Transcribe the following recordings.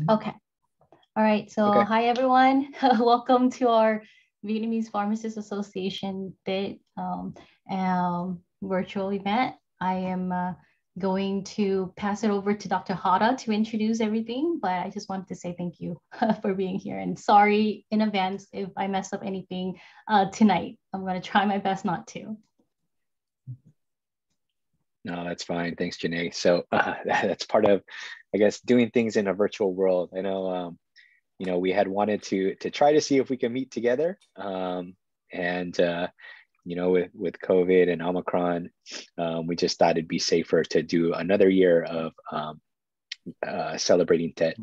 Okay. All right. So Okay. Hi, everyone. Welcome to our Vietnamese Pharmacists Association virtual event. I am going to pass it over to Dr. Hara to introduce everything, but I just wanted to say thank you for being here and sorry in advance if I mess up anything tonight. I'm going to try my best not to. No, that's fine. Thanks, Janae. So that's part of, I guess, doing things in a virtual world. I know, we had wanted to try to see if we can meet together, and with COVID and Omicron, we just thought it'd be safer to do another year of celebrating Tet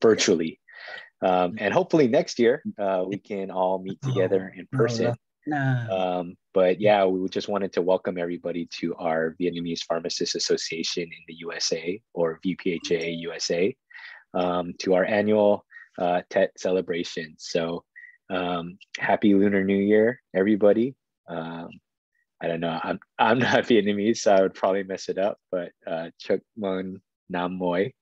virtually, and hopefully next year we can all meet together in person. But yeah, we just wanted to welcome everybody to our Vietnamese Pharmacists Association in the USA, or VPhA USA, to our annual Tet celebration. So happy Lunar New Year, everybody. I don't know, I'm not Vietnamese, so I would probably mess it up, but Chúc Mừng Năm Mới,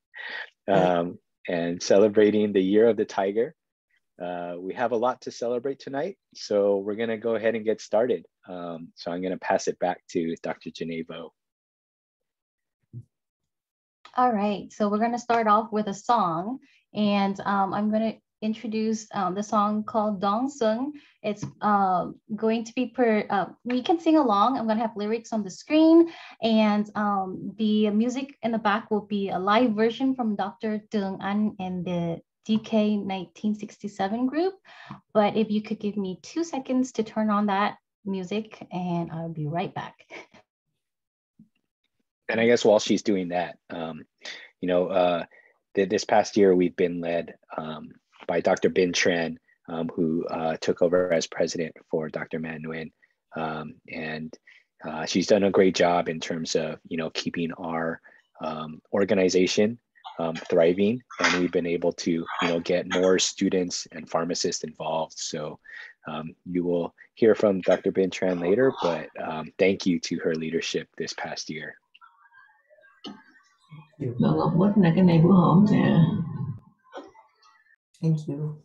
and celebrating the Year of the Tiger. We have a lot to celebrate tonight, so we're going to go ahead and get started. So I'm going to pass it back to Dr. Janae Vo. All right, so we're going to start off with a song, and I'm going to introduce the song called Dong Sung. It's going to be we can sing along. I'm going to have lyrics on the screen, and the music in the back will be a live version from Dr. Tương An and the DK 1967 group. But if you could give me 2 seconds to turn on that music, and I'll be right back. And I guess while she's doing that, this past year we've been led by Dr. Bin Tran, who took over as president for Dr. Man Nguyen. And she's done a great job in terms of, keeping our organization thriving, and we've been able to get more students and pharmacists involved. So you will hear from Dr. Bin Tran later, but thank you to her leadership this past year. Thank you.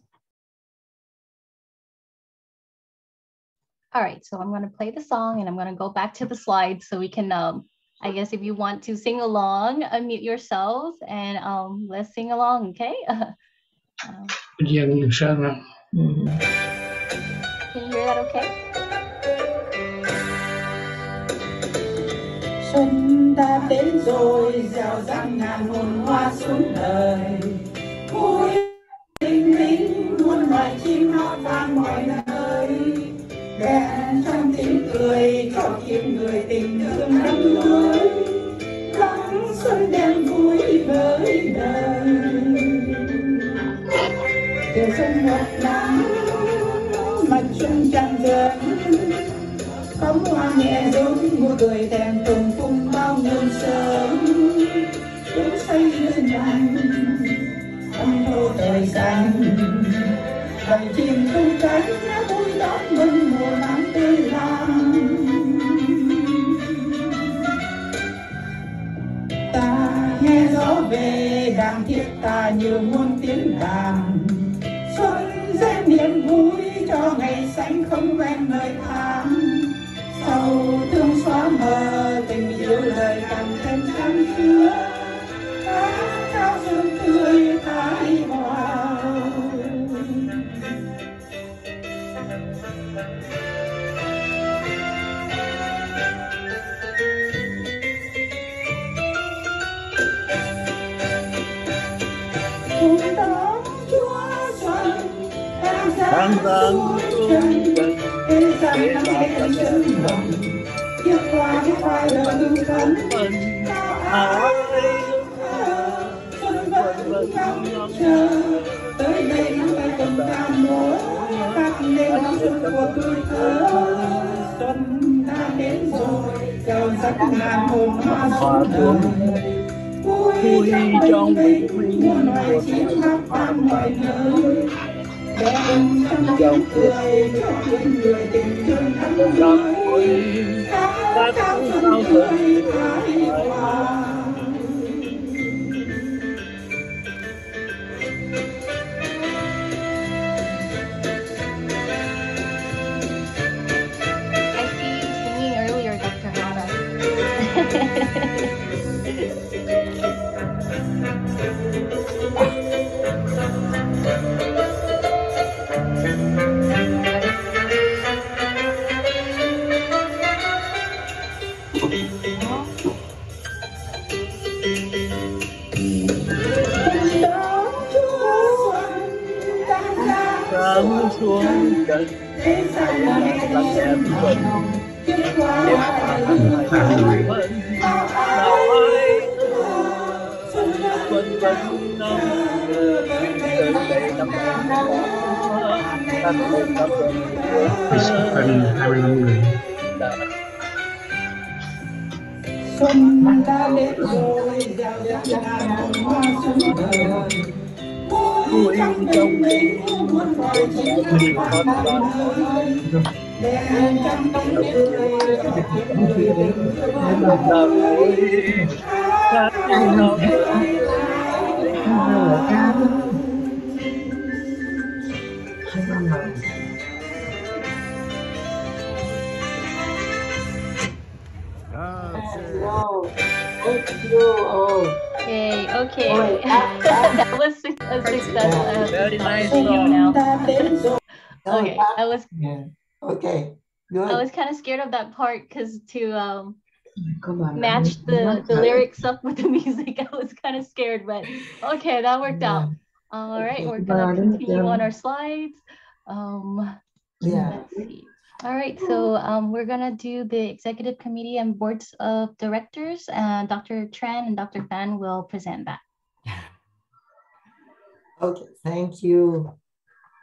All right, so I'm going to play the song, and I'm going to go back to the slides so we can I guess if you want to sing along, unmute yourselves, and let's sing along, okay? Can you hear that okay? Xuân đã đến rồi, dạo dắt ngàn hồn hoa xuống đời. Vui linh lính muôn loài chim hót vang mọi nơi. Đèn trong tiếng cười cho kiếm người tình thương đắm đuối. Nắng xuân đem vui với đời. Trời xuân ngập nắng, mặt xuân tràn dần. Bóng hoa nhẹ rung mùa cười thèm tùng phung bao muôn sớm. Cũng say lên nhanh, âm thô trời xanh. Bầy chim tung cánh vui đón mừng mùa nắng tươi làm. Ta nghe gió về đàn thiết ta nhiều muôn tiếng đàn. Xuân rẽ niềm vui cho ngày xanh không quen lời than. Sầu thương xóa mờ tình yêu lời càng thêm chan chứa. Tháng trao dương tươi thái hòa. Cùng đón Chúa Xuân đang giáng xuống trần. Thế gian nắng đêm chân mộng, chiếc hoa đời lưu vấn. Nào ai thơ, xuân vẫn ngóng chờ. Tới đây nắm tay cùng ta múa, hát lên đón xuân của tuổi thơ. Xuân đã đến rồi, giàu dắt ngàn hồn hoa xuống đời. Vui trong bình minh, muôn loài chim hót vang mọi nơi. Đèn trong tiếng cười cho những người tình thương thắm đuối. Cao cao xuân tươi thái hòa. Trắng xuống trần lặng em quần đêm hai hai vẫn nào ai xuân vẫn năm đời đây năm em năm một năm gần xuân đã đến rồi rào rạng ngàn hoa xuân vời vui trong mình muốn mọi chuyện thoát tan ơi đèn trăng trong người Okay, okay. That was a success. Very nice Now. song. Okay, I was okay. Good. I was kind of scared of that part because to match the lyrics up with the music, I was kind of scared, but okay, that worked out. All right, we're gonna continue on our slides. Let's see. All right, so we're gonna do the executive committee and boards of directors, and Dr. Tran and Dr. Fan will present that. Okay, thank you.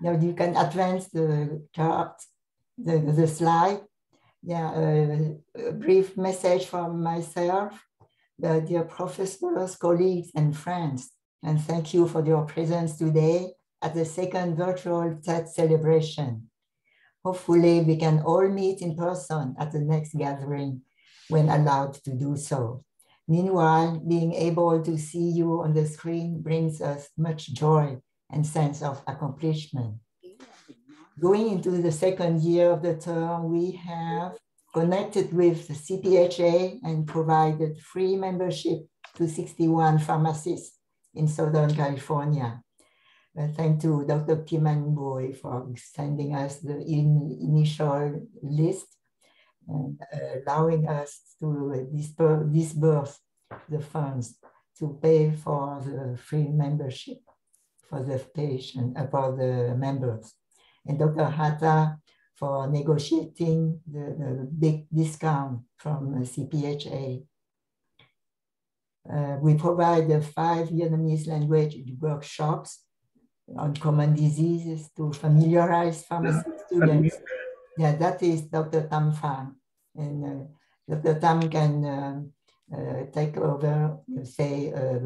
Now you can advance the chart, the slide. Yeah, a brief message from myself, dear professors, colleagues, and friends, and thank you for your presence today at the second virtual TED celebration. Hopefully, we can all meet in person at the next gathering when allowed to do so. Meanwhile, being able to see you on the screen brings us much joy and sense of accomplishment. Going into the second year of the term, we have connected with the VPhA and provided free membership to 61 pharmacists in Southern California. Thank to Dr. Kim and Boy for sending us the initial list and allowing us to disburse the funds to pay for the free membership for the patient, for the members. And Dr. Hatta for negotiating the big discount from VPhA. We provide the 5 Vietnamese language workshops on common diseases to familiarize pharmacy students. Yeah, that is Dr. Tam Pham. And Dr. Tam can take over, say, a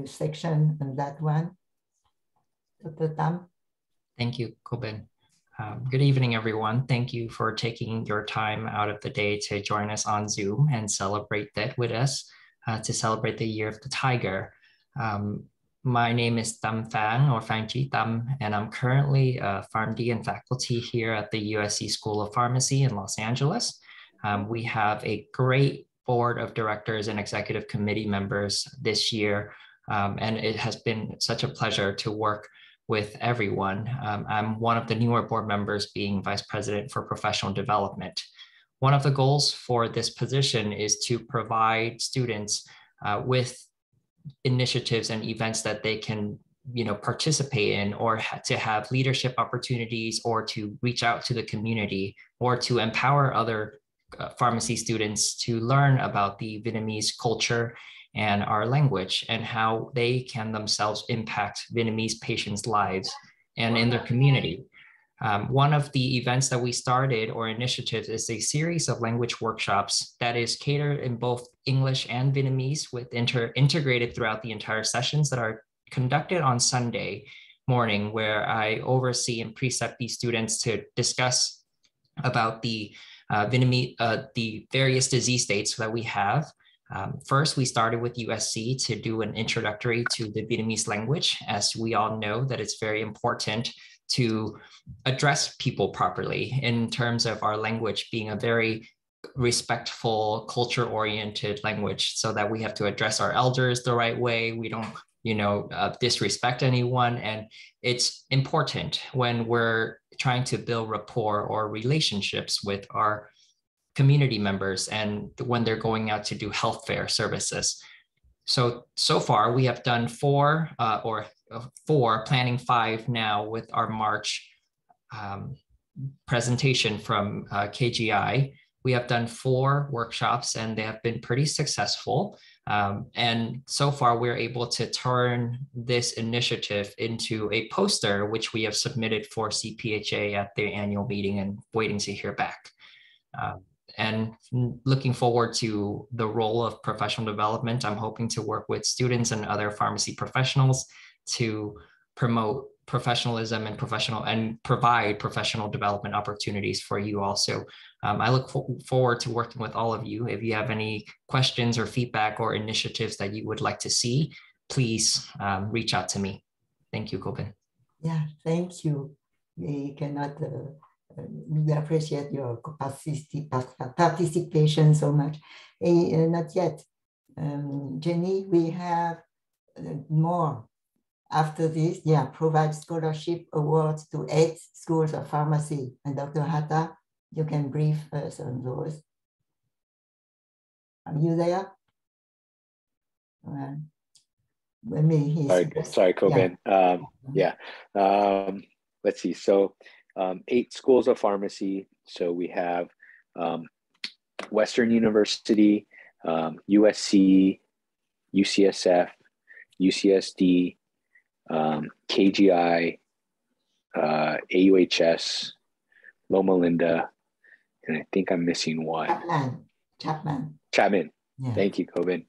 section on that one. Dr. Tam. Thank you, Koben. Good evening, everyone. Thank you for taking your time out of the day to join us on Zoom and celebrate that with us, to celebrate the Year of the Tiger. My name is Tam Phang, or Phang Chi Tam, and I'm currently a PharmD and faculty here at the USC School of Pharmacy in Los Angeles. We have a great board of directors and executive committee members this year, and it has been such a pleasure to work with everyone. I'm one of the newer board members, being Vice President for Professional Development. One of the goals for this position is to provide students with initiatives and events that they can participate in, or to have leadership opportunities, or to reach out to the community, or to empower other pharmacy students to learn about the Vietnamese culture and our language, and how they can themselves impact Vietnamese patients' lives and in their community. One of the events that we started, or initiatives, is a series of language workshops that is catered in both English and Vietnamese, with integrated throughout the entire sessions, that are conducted on Sunday morning, where I oversee and precept these students to discuss about the Vietnamese, the various disease states that we have. First, we started with USC to do an introductory to the Vietnamese language, as we all know that it's very important to address people properly, in terms of our language being a very respectful, culture-oriented language, so that we have to address our elders the right way. We don't, disrespect anyone. And it's important when we're trying to build rapport or relationships with our community members and when they're going out to do health fair services. So far we have done four, planning 5 now with our March presentation from KGI. We have done 4 workshops and they have been pretty successful. And so far we're able to turn this initiative into a poster, which we have submitted for CPHA at their annual meeting and waiting to hear back. And looking forward to the role of professional development. I'm hoping to work with students and other pharmacy professionals to promote professionalism and provide professional development opportunities for you also. I look forward to working with all of you. If you have any questions or feedback or initiatives that you would like to see, please reach out to me. Thank you, Gopin. Yeah, thank you. We cannot, we appreciate your participation so much. Not yet. Jenny, we have more. After this, provide scholarship awards to 8 schools of pharmacy. And Dr. Hatta, you can brief us on those. Are you there? Sorry, Coben. Let's see. So 8 schools of pharmacy. So we have Western University, USC, UCSF, UCSD, KGI, AUHS, Loma Linda, and I think I'm missing one. Chapman. Yeah. Thank you, Coben.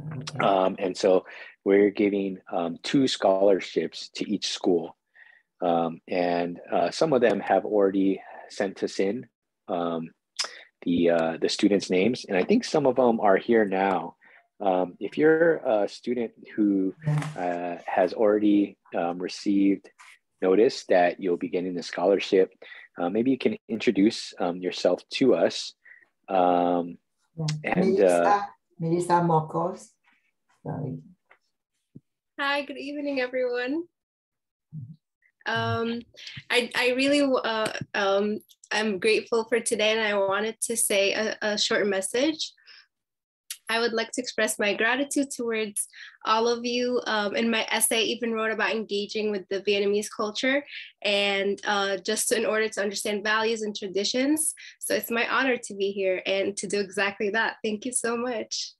Okay. And so we're giving 2 scholarships to each school. And some of them have already sent us in the students' names. And I think some of them are here now. If you're a student who has already received notice that you'll be getting the scholarship, maybe you can introduce yourself to us. And Melissa Mokos. Sorry. Hi, good evening, everyone. I really I'm grateful for today, and I wanted to say a short message. I would like to express my gratitude towards all of you. In my essay, I even wrote about engaging with the Vietnamese culture and just in order to understand values and traditions. So it's my honor to be here and to do exactly that. Thank you so much.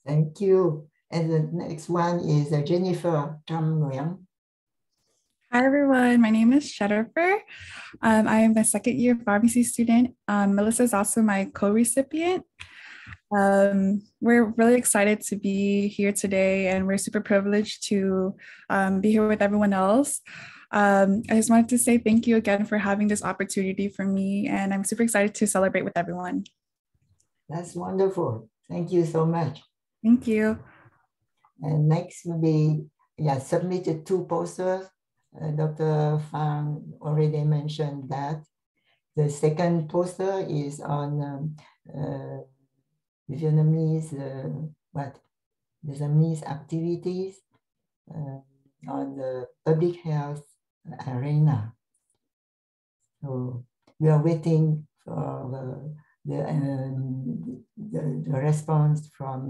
Thank you. And the next one is Jennifer Tam Nguyen. Hi, everyone. My name is Jennifer. I am a second-year pharmacy student. Melissa is also my co-recipient. We're really excited to be here today, and we're super privileged to be here with everyone else. I just wanted to say thank you again for having this opportunity for me, and I'm super excited to celebrate with everyone. That's wonderful. Thank you so much. Thank you. And next will be, submitted 2 posters. Dr. Phang already mentioned that. The second poster is on Vietnamese Vietnamese activities on the public health arena. So we are waiting for the response from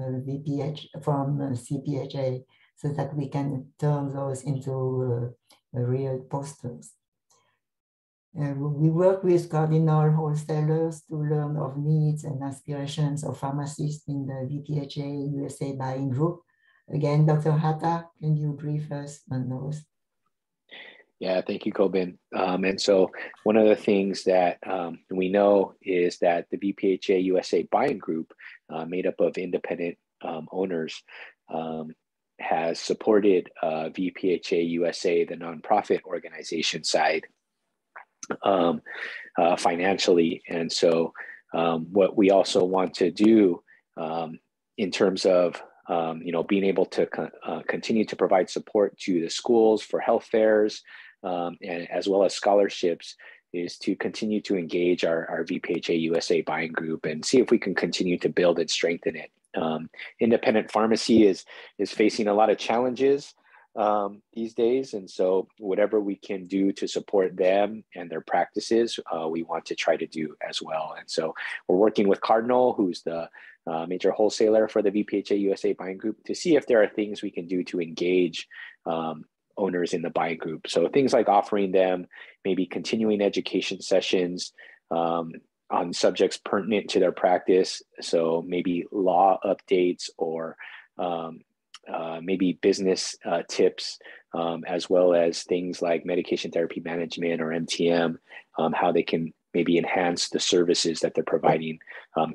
CPHA, so that we can turn those into real posters. We work with cardinal wholesalers to learn of needs and aspirations of pharmacists in the VPhA USA buying group. Again, Dr. Hatta, can you brief us on those? Yeah, thank you, Coben. And so one of the things that we know is that the VPhA USA buying group, made up of independent owners, has supported VPhA USA, the nonprofit organization side, financially. And so what we also want to do in terms of being able to continue to provide support to the schools for health fairs, and as well as scholarships, is to continue to engage our VPhA USA buying group and see if we can continue to build and strengthen it. Independent pharmacy is facing a lot of challenges these days. And so whatever we can do to support them and their practices, we want to try to do as well. And so we're working with Cardinal, who's the major wholesaler for the VPhA USA buying group, to see if there are things we can do to engage owners in the buying group. So things like offering them maybe continuing education sessions on subjects pertinent to their practice. So maybe law updates or maybe business tips, as well as things like medication therapy management or MTM, how they can maybe enhance the services that they're providing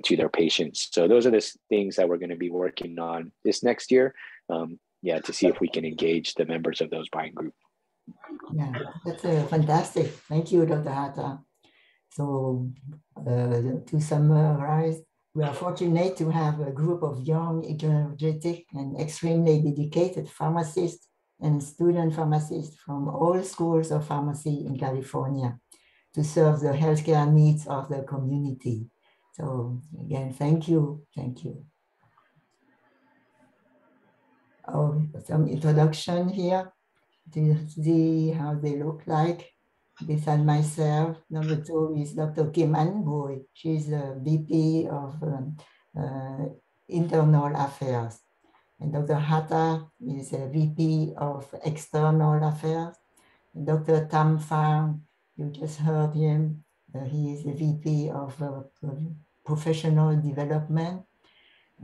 to their patients. So those are the things that we're going to be working on this next year. To see if we can engage the members of those buying group. Yeah, that's fantastic. Thank you, Dr. Hatta. So to summarize, we are fortunate to have a group of young, energetic, and extremely dedicated pharmacists and student pharmacists from all schools of pharmacy in California to serve the healthcare needs of the community. So again, thank you. Thank you. Some introduction here to see how they look like. This and myself. Number 2 is Dr. Kim An Bui. She's the VP of Internal Affairs. And Dr. Hatta is a VP of External Affairs. And Dr. Tam Phang, you just heard him. He is the VP of Professional Development.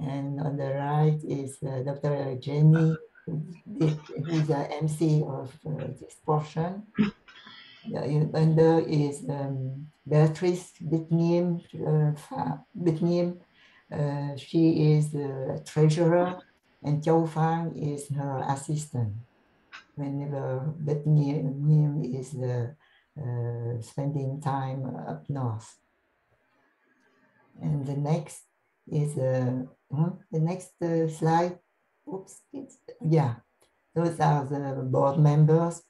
And on the right is Dr. Jenny, who's the MC of this portion. And there is Beatrice Bitnim. She is the treasurer, and Châu Fang is her assistant. Whenever Bitnim is spending time up north. And the next is the next slide. Oops, those are the board members.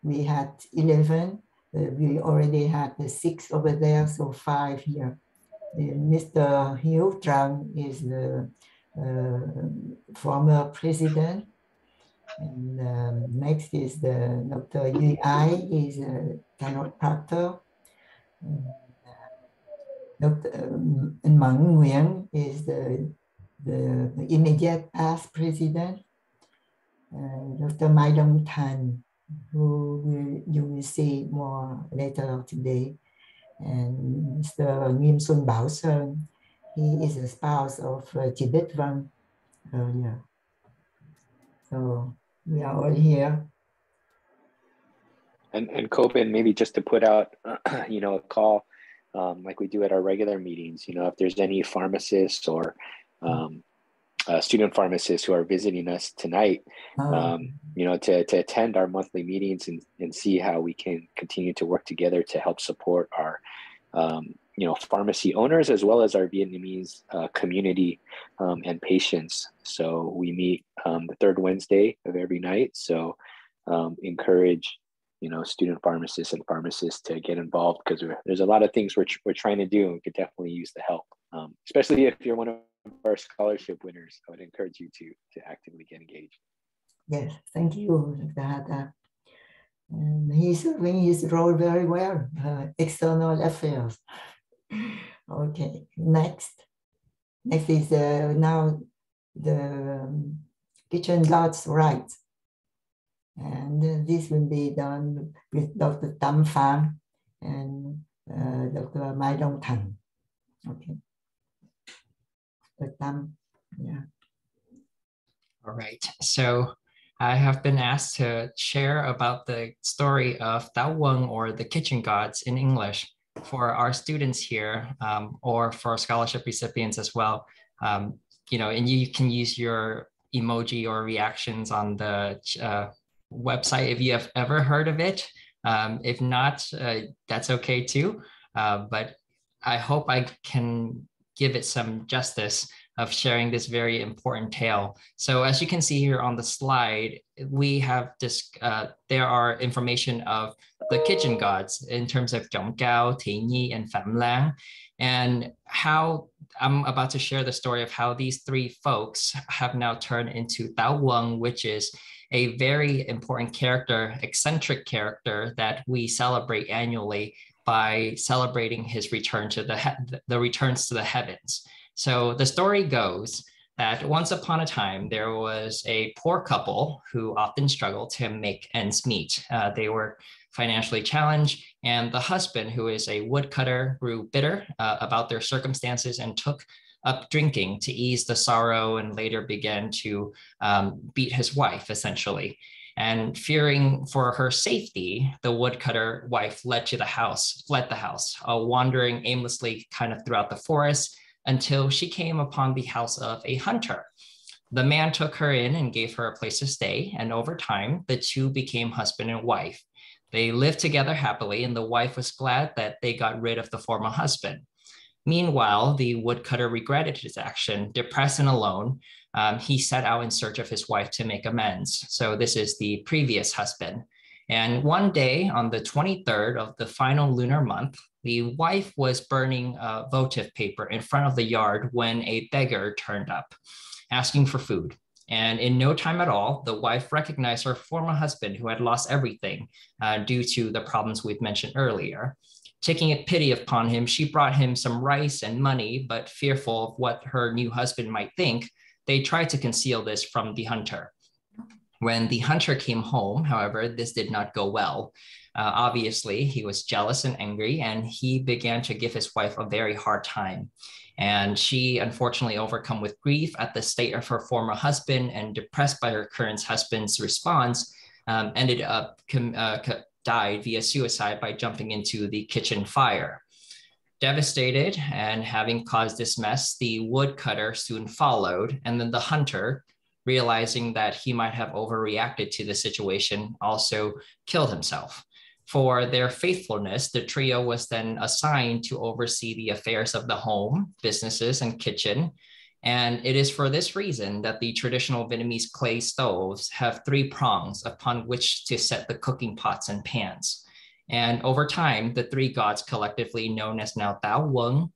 We had 11. We already had the 6 over there, so 5 here. Mr. Hieu Trang is the former president. And next is the Dr. Yu Ai, is a chiropractor. Dr. Mang Nguyen is the immediate past president. Dr. Mai Dong Tan, who you will see more later today. And Mr. Nghiêm Xuân Bảo Sơn, he is a spouse of Tibet Văn earlier. So we are all here. And Coben, maybe just to put out, a call like we do at our regular meetings, if there's any pharmacists or student pharmacists who are visiting us tonight, to attend our monthly meetings and see how we can continue to work together to help support our, pharmacy owners, as well as our Vietnamese community and patients. So we meet the third Wednesday of every night. So encourage, student pharmacists and pharmacists to get involved, because there's a lot of things we're trying to do, and we could definitely use the help, especially if you're one of our scholarship winners. I would encourage you to actively get engaged. Yes, thank you, Dr. Hatta. He's doing his role very well, external affairs. Okay, next is now the kitchen lots rights. And this will be done with Dr. Tam Phang and Dr. Mai Dong Tan. Okay. Dr. Tam, yeah. All right. So I have been asked to share about the story of Tao Weng, or the kitchen gods in English, for our students here, or for scholarship recipients as well. And you can use your emoji or reactions on the website if you have ever heard of it. If not, that's okay too. But I hope I can give it some justice of sharing this very important tale. So as you can see here on the slide, we have this, there are information of the kitchen gods in terms of Zhong Gao, Ting Yi, and Pham Lang, and how I'm about to share the story of how these three folks have now turned into Tao Weng, which is a very important character, eccentric character that we celebrate annually by celebrating his return to the returns to the heavens. So the story goes that once upon a time, there was a poor couple who often struggled to make ends meet. They were financially challenged, and the husband, who is a woodcutter, grew bitter about their circumstances and took up drinking to ease the sorrow, and later began to beat his wife, essentially. And fearing for her safety, the woodcutter wife fled the house, wandering aimlessly kind of throughout the forest until she came upon the house of a hunter. The man took her in and gave her a place to stay, and over time, the two became husband and wife. They lived together happily, and the wife was glad that they got rid of the former husband. Meanwhile, the woodcutter regretted his action. Depressed and alone, he set out in search of his wife to make amends. So this is the previous husband. And one day on the 23rd of the final lunar month, the wife was burning votive paper in front of the yard when a beggar turned up, asking for food. And in no time at all, the wife recognized her former husband, who had lost everything due to the problems we've mentioned earlier. Taking a pity upon him, she brought him some rice and money, but fearful of what her new husband might think, they tried to conceal this from the hunter. When the hunter came home, however, this did not go well. Obviously, he was jealous and angry, and he began to give his wife a very hard time. And she, unfortunately overcome with grief at the state of her former husband and depressed by her current husband's response, ended up died via suicide by jumping into the kitchen fire. Devastated and having caused this mess, the woodcutter soon followed, and then the hunter, realizing that he might have overreacted to the situation, also killed himself. For their faithfulness, the trio was then assigned to oversee the affairs of the home, businesses, and kitchen. And it is for this reason that the traditional Vietnamese clay stoves have three prongs upon which to set the cooking pots and pans. And over time, the three gods, collectively known as now Tao Weng,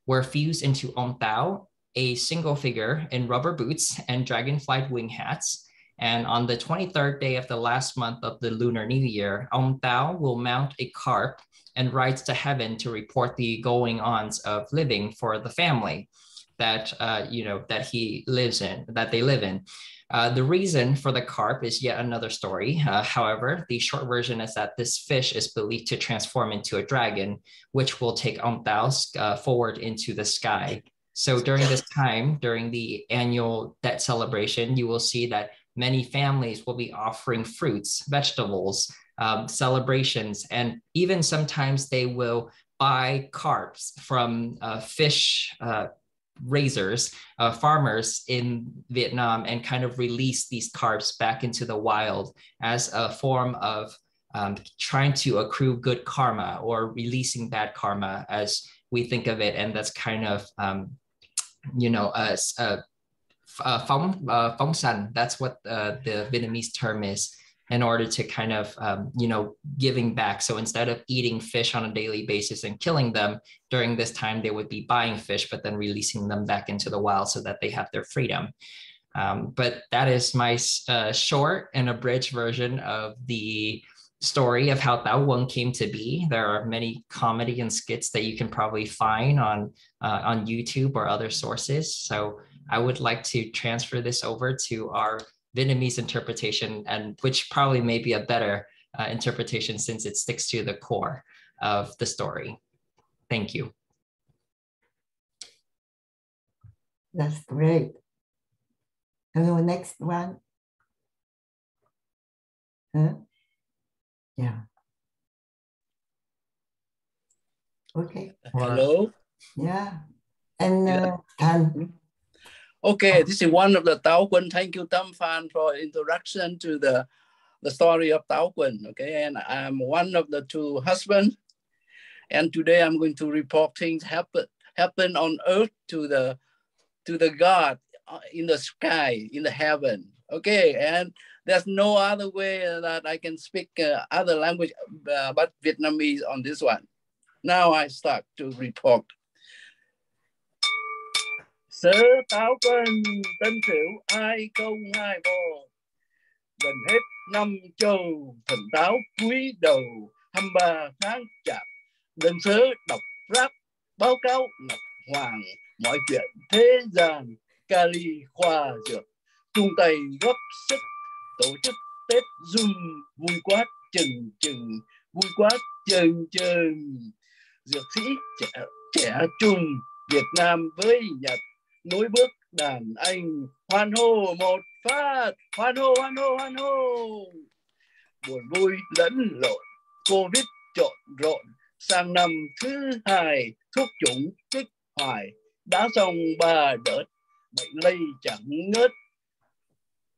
were fused into Ông Tao, a single figure in rubber boots and dragonfly wing hats. And on the 23rd day of the last month of the Lunar New Year, Ông Tao will mount a carp and rides to heaven to report the going-ons of living for the family that they live in. The reason for the carp is yet another story. However, the short version is that this fish is believed to transform into a dragon, which will take Ông Tao forward into the sky. So during this time, during the annual Tet celebration, you will see that many families will be offering fruits, vegetables, celebrations, and even sometimes they will buy carps from fish raisers, farmers in Vietnam, and kind of release these carps back into the wild as a form of trying to accrue good karma or releasing bad karma, as we think of it. And that's kind of, phóng sanh. That's what the Vietnamese term is, in order to kind of, giving back. So instead of eating fish on a daily basis and killing them, during this time, they would be buying fish, but then releasing them back into the wild so that they have their freedom. But that is my short and abridged version of the story of how Tao Weng came to be. There are many comedy and skits that you can probably find on YouTube or other sources. So I would like to transfer this over to our Vietnamese interpretation, and which probably may be a better interpretation since it sticks to the core of the story. Thank you. That's great. Hello, next one. Yeah. Okay. Hello. Yeah. And Tan. Okay, this is one of the Tao Quân. Thank you, Tam Phan, for introduction to the story of Tao Quân. Okay, and I'm one of the two husbands. And today I'm going to report things happen on earth to the God in the sky, in the heaven. Okay, and there's no other way that I can speak other language but Vietnamese on this one. Now I start to report. Sớ táo cân tân sửu ai không hai bồ, gần hết năm châu thần táo cúi đầu 23 tháng chạp, đơn sớ đọc rap báo cáo ngọc hoàng, mọi chuyện thế gian kali khoa dược, chung tay góp sức tổ chức Tết Zoom vui quá chừng chừng, vui quá chừng chừng. Dược sĩ trẻ trung Việt Nam với Nhật nối bước đàn anh, hoan hô một phát, hoan hô hoan hô hoan hô. Buồn vui lẫn lộn, Covid trộn rộn, sang năm thứ hai thuốc chủng kích hoài, đã xong 3 đợt bệnh lây chẳng ngớt.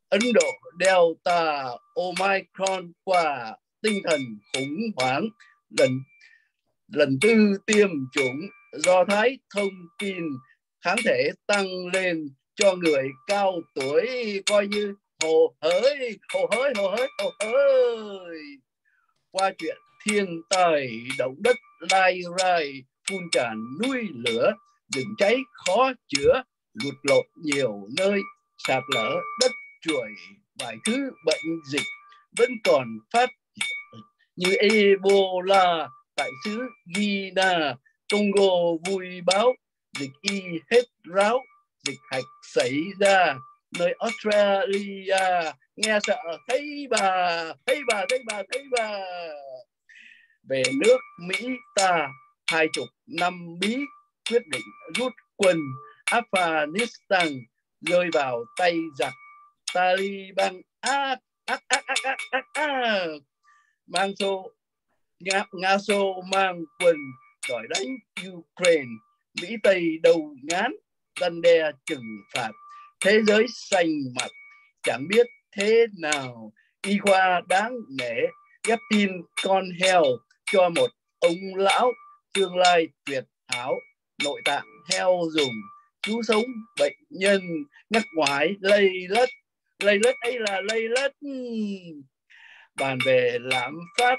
Ấn Độ Delta Omicron qua, tinh thần khủng hoảng, lần tư tiêm chủng, Do Thái thông tin kháng thể tăng lên cho người cao tuổi, coi như hồ hới hồ hới hồ hới hồ hới. Qua chuyện thiên tai động đất lai rai, phun tràn núi lửa, rừng cháy khó chữa, lụt lột nhiều nơi, sạt lở đất chuồi, vài thứ bệnh dịch vẫn còn phát như Ebola tại xứ Guinea, Congo vui báo dịch y hết ráo, dịch hạch xảy ra nơi Australia, nghe sợ thấy bà, thấy bà, thấy bà, thấy bà. Về nước Mỹ ta 20 năm bí, quyết định rút quân, Afghanistan rơi vào tay giặc Taliban mang xô Nga xô mang quân đòi đánh Ukraine, Mỹ Tây đầu ngán răn đe trừng phạt, thế giới xanh mặt chẳng biết thế nào. Y khoa đáng nể ghép tin con heo cho một ông lão, tương lai tuyệt hảo, nội tạng heo dùng cứu sống bệnh nhân, ngắt ngoái lây lất ấy là lây lất. Bàn về lạm phát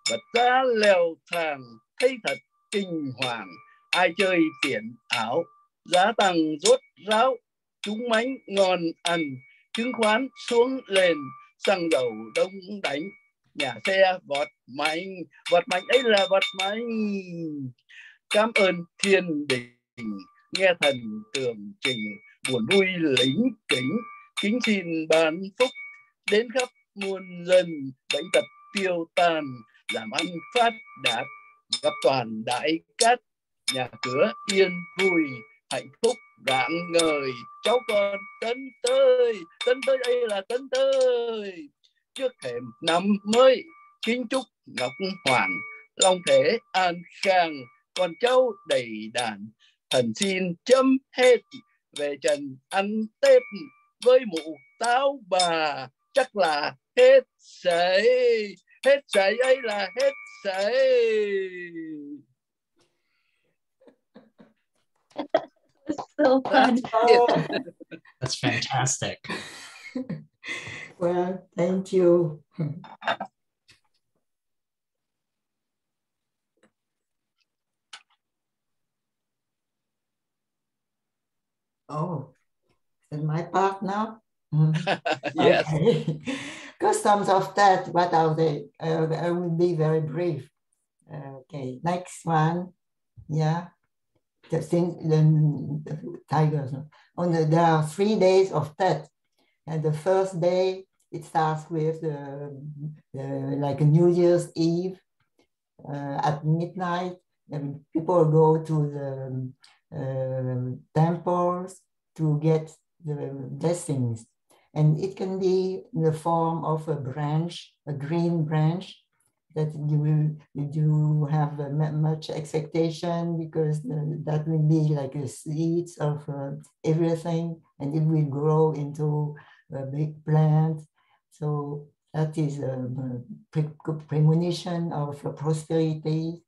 vật giá leo thang, thấy thật kinh hoàng, ai chơi tiền ảo, giá tăng rốt ráo, trúng mánh ngon ăn, chứng khoán xuống lên, xăng dầu đông đánh, nhà xe vọt mạnh ấy là vọt mạnh. Cảm ơn thiên đình nghe thần tường trình, buồn vui lính kính, kính xin ban phúc đến khắp muôn dân, bệnh tật tiêu tan, làm ăn phát đạt, gặp toàn đại cát, nhà cửa yên vui, hạnh phúc rạng ngời, cháu con tấn tới ấy là tấn tới. Trước thềm năm mới kính chúc ngọc hoàng, long thể an khang, con cháu đầy đàn, thần xin chấm hết, về trần ăn Tết với mụ táo bà, chắc là hết sảy ấy là hết sảy. So fun. That's fantastic. Well, thank you. Oh, is my part now? Yes. Okay. Customs of that, what are they? I will be very brief. Okay, next one. Yeah. The tigers. There are 3 days of that. And the first day, it starts with like a New Year's Eve at midnight. And people go to the temples to get the blessings. And it can be in the form of a branch, a green branch, that you have much expectation, because that will be like the seeds of everything, and it will grow into a big plant. So that is a premonition of prosperity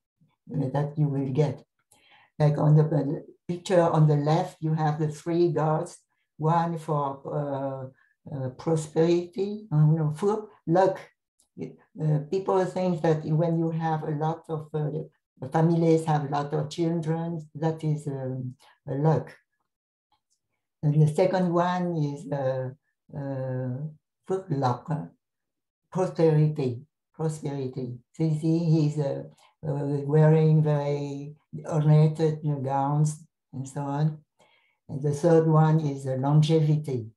that you will get. Like on the picture on the left, you have the 3 gods, one for prosperity, no, luck. People think that when you have a lot of families have a lot of children, that is a luck. And the second one is prosperity. Prosperity. So you see, he's wearing very ornated gowns and so on. And the third one is longevity,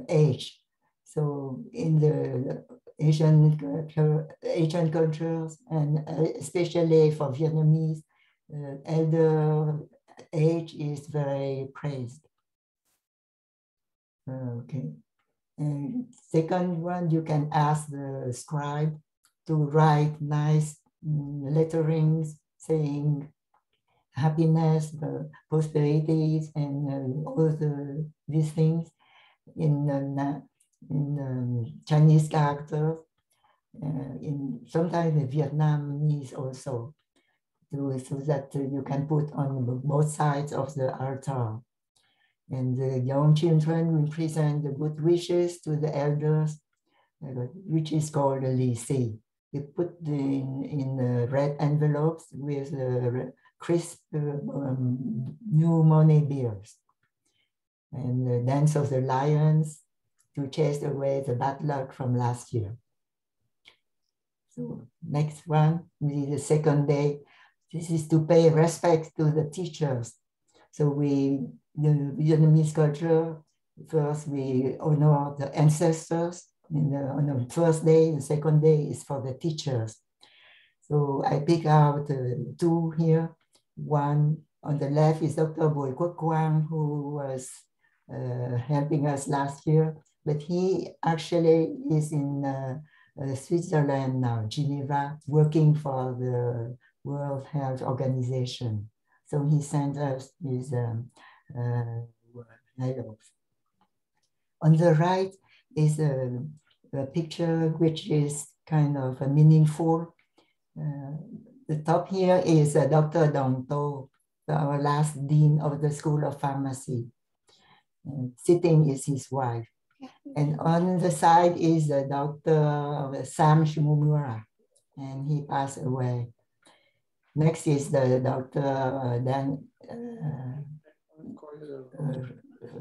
age. So in the Asian cultures, and especially for Vietnamese, elder age is very praised. Okay. And second one, you can ask the scribe to write nice letterings saying happiness, prosperities, and all these things in Chinese characters, sometimes in Vietnamese also, so that you can put on both sides of the altar. And the young children will present the good wishes to the elders, which is called a Li Si. You put in red envelopes with crisp new money bills. And the dance of the lions to chase away the bad luck from last year. So next one, the second day, this is to pay respect to the teachers. So the Vietnamese culture, first we honor the ancestors. On the first day, the second day is for the teachers. So I pick out two here. One on the left is Dr. Bùi Quốc Quang, who was helping us last year, but he actually is in Switzerland now, Geneva, working for the World Health Organization. So he sent us his medals. On the right is a picture which is kind of meaningful. The top here is Dr. Dong To, our last dean of the School of Pharmacy. Sitting is his wife. And on the side is Dr. Sam Shimomura, and he passed away. Next is the Dr.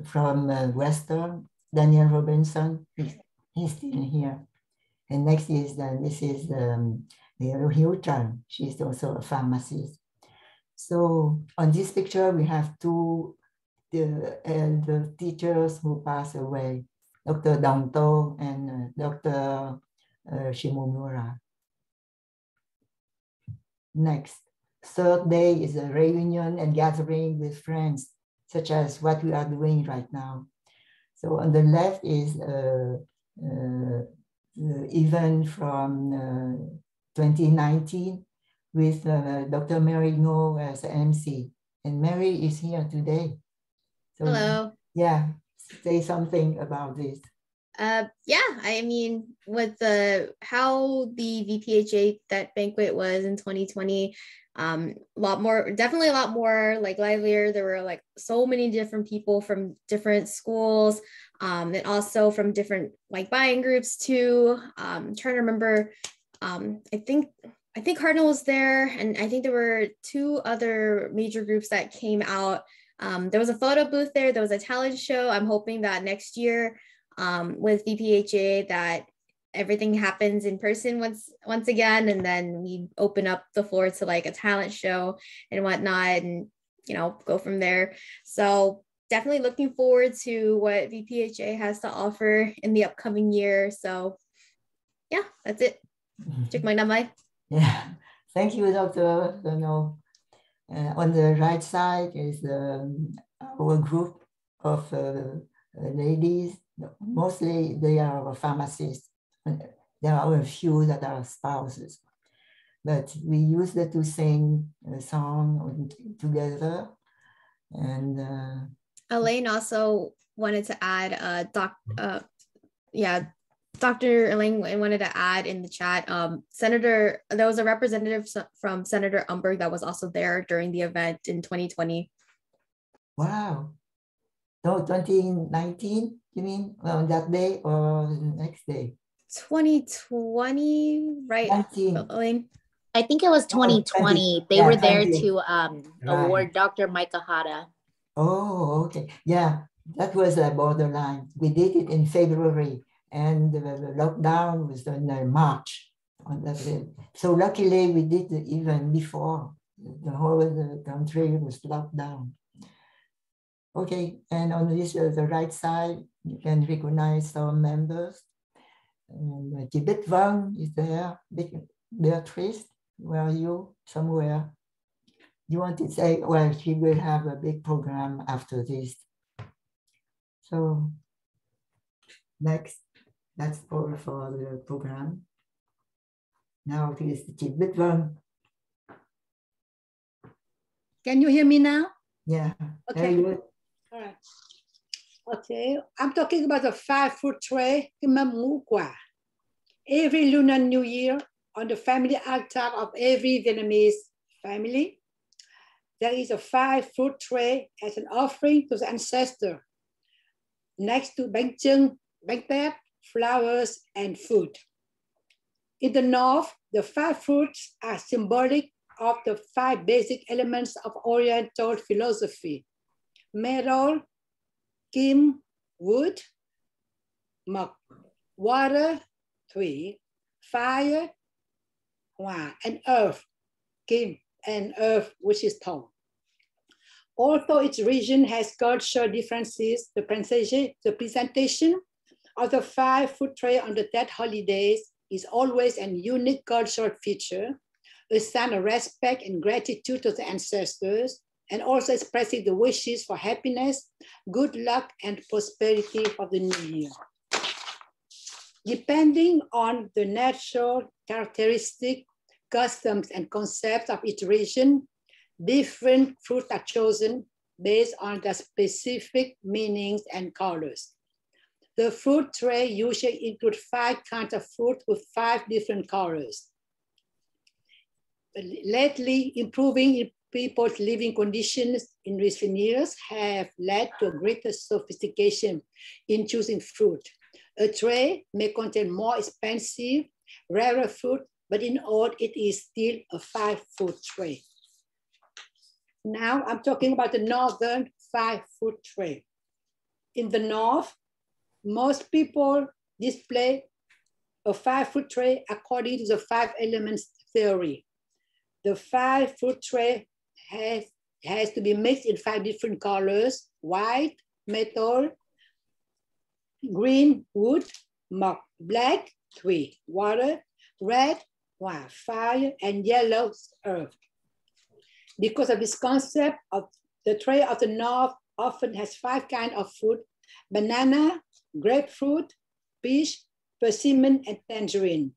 From Western, Daniel Robinson. He's still here. And next is Mrs. Hiu Chan. She's also a pharmacist. So on this picture, we have two the teachers who passed away, Dr. Dong To and Dr. Shimomura. Next, third day is a reunion and gathering with friends, such as what we are doing right now. So on the left is the event from 2019 with Dr. Mary Ngo as MC. And Mary is here today. So, hello. Yeah, say something about this. Yeah, I mean, with how the VPhA that banquet was in 2020, definitely a lot more like livelier. There were like so many different people from different schools, and also from different like buying groups too. Trying to remember, I think Cardinal was there, and I think there were two other major groups that came out. There was a photo booth there. There was a talent show. I'm hoping that next year with VPhA that everything happens in person once again, and then we open up the floor to like a talent show and whatnot, and go from there. So definitely looking forward to what VPhA has to offer in the upcoming year. So yeah, that's it. Check my number. Yeah, thank you, Dr. On the right side is our group of ladies. Mostly they are pharmacists. There are a few that are spouses, but we used to sing a song together. And Elaine also wanted to add Dr. Elaine wanted to add in the chat, there was a representative from Senator Umberg that was also there during the event in 2020. Wow. No, 2019, you mean on that day or the next day? 2020, right? 19. I think it was 2020. They were there to award Dr. Micah Hada. Oh, okay. Yeah, that was a borderline. We did it in February, and the lockdown was in March on that day. So luckily, we did it even before the whole country was locked down. Okay, and on this the right side, you can recognize our members. And Tibet Vang is there. Beatrice, where are you? Somewhere. You want to say, well, she will have a big program after this. So next, that's all for the program. Now it is the Tibet Vang. Can you hear me now? Yeah, okay. Very good. All right. Okay, I'm talking about the 5 food tray, cái mâm ngũ quả. Every Lunar New Year, on the family altar of every Vietnamese family, there is a 5 fruit tray as an offering to the ancestor, next to bánh chưng, bánh tét, flowers, and food. In the North, the 5 fruits are symbolic of the 5 basic elements of Oriental philosophy: metal, kim, wood, mộc, water, thủy, fire, hỏa, and earth, kim, and earth, which is thổ. Although each region has cultural differences, the presentation of the 5 food tray on the Tet holidays is always a unique cultural feature, a sign of respect and gratitude to the ancestors, and also expressing the wishes for happiness, good luck, and prosperity of the new year. Depending on the natural characteristic, customs, and concepts of each region, different fruits are chosen based on their specific meanings and colors. The fruit tray usually includes 5 kinds of fruit with 5 different colors. Lately, improving people's living conditions in recent years have led to a greater sophistication in choosing fruit. A tray may contain more expensive, rarer fruit, but in all, it is still a 5 food tray. Now I'm talking about the Northern 5 food tray. In the North, most people display a 5 food tray according to the 5 elements theory. The 5 food tray has to be mixed in 5 different colors: white, metal, green, wood, mộc, black, thủy, water, red, hỏa, fire, and yellow, earth. Because of this concept, of the tray of the North often has 5 kinds of fruit: banana, grapefruit, peach, persimmon, and tangerine.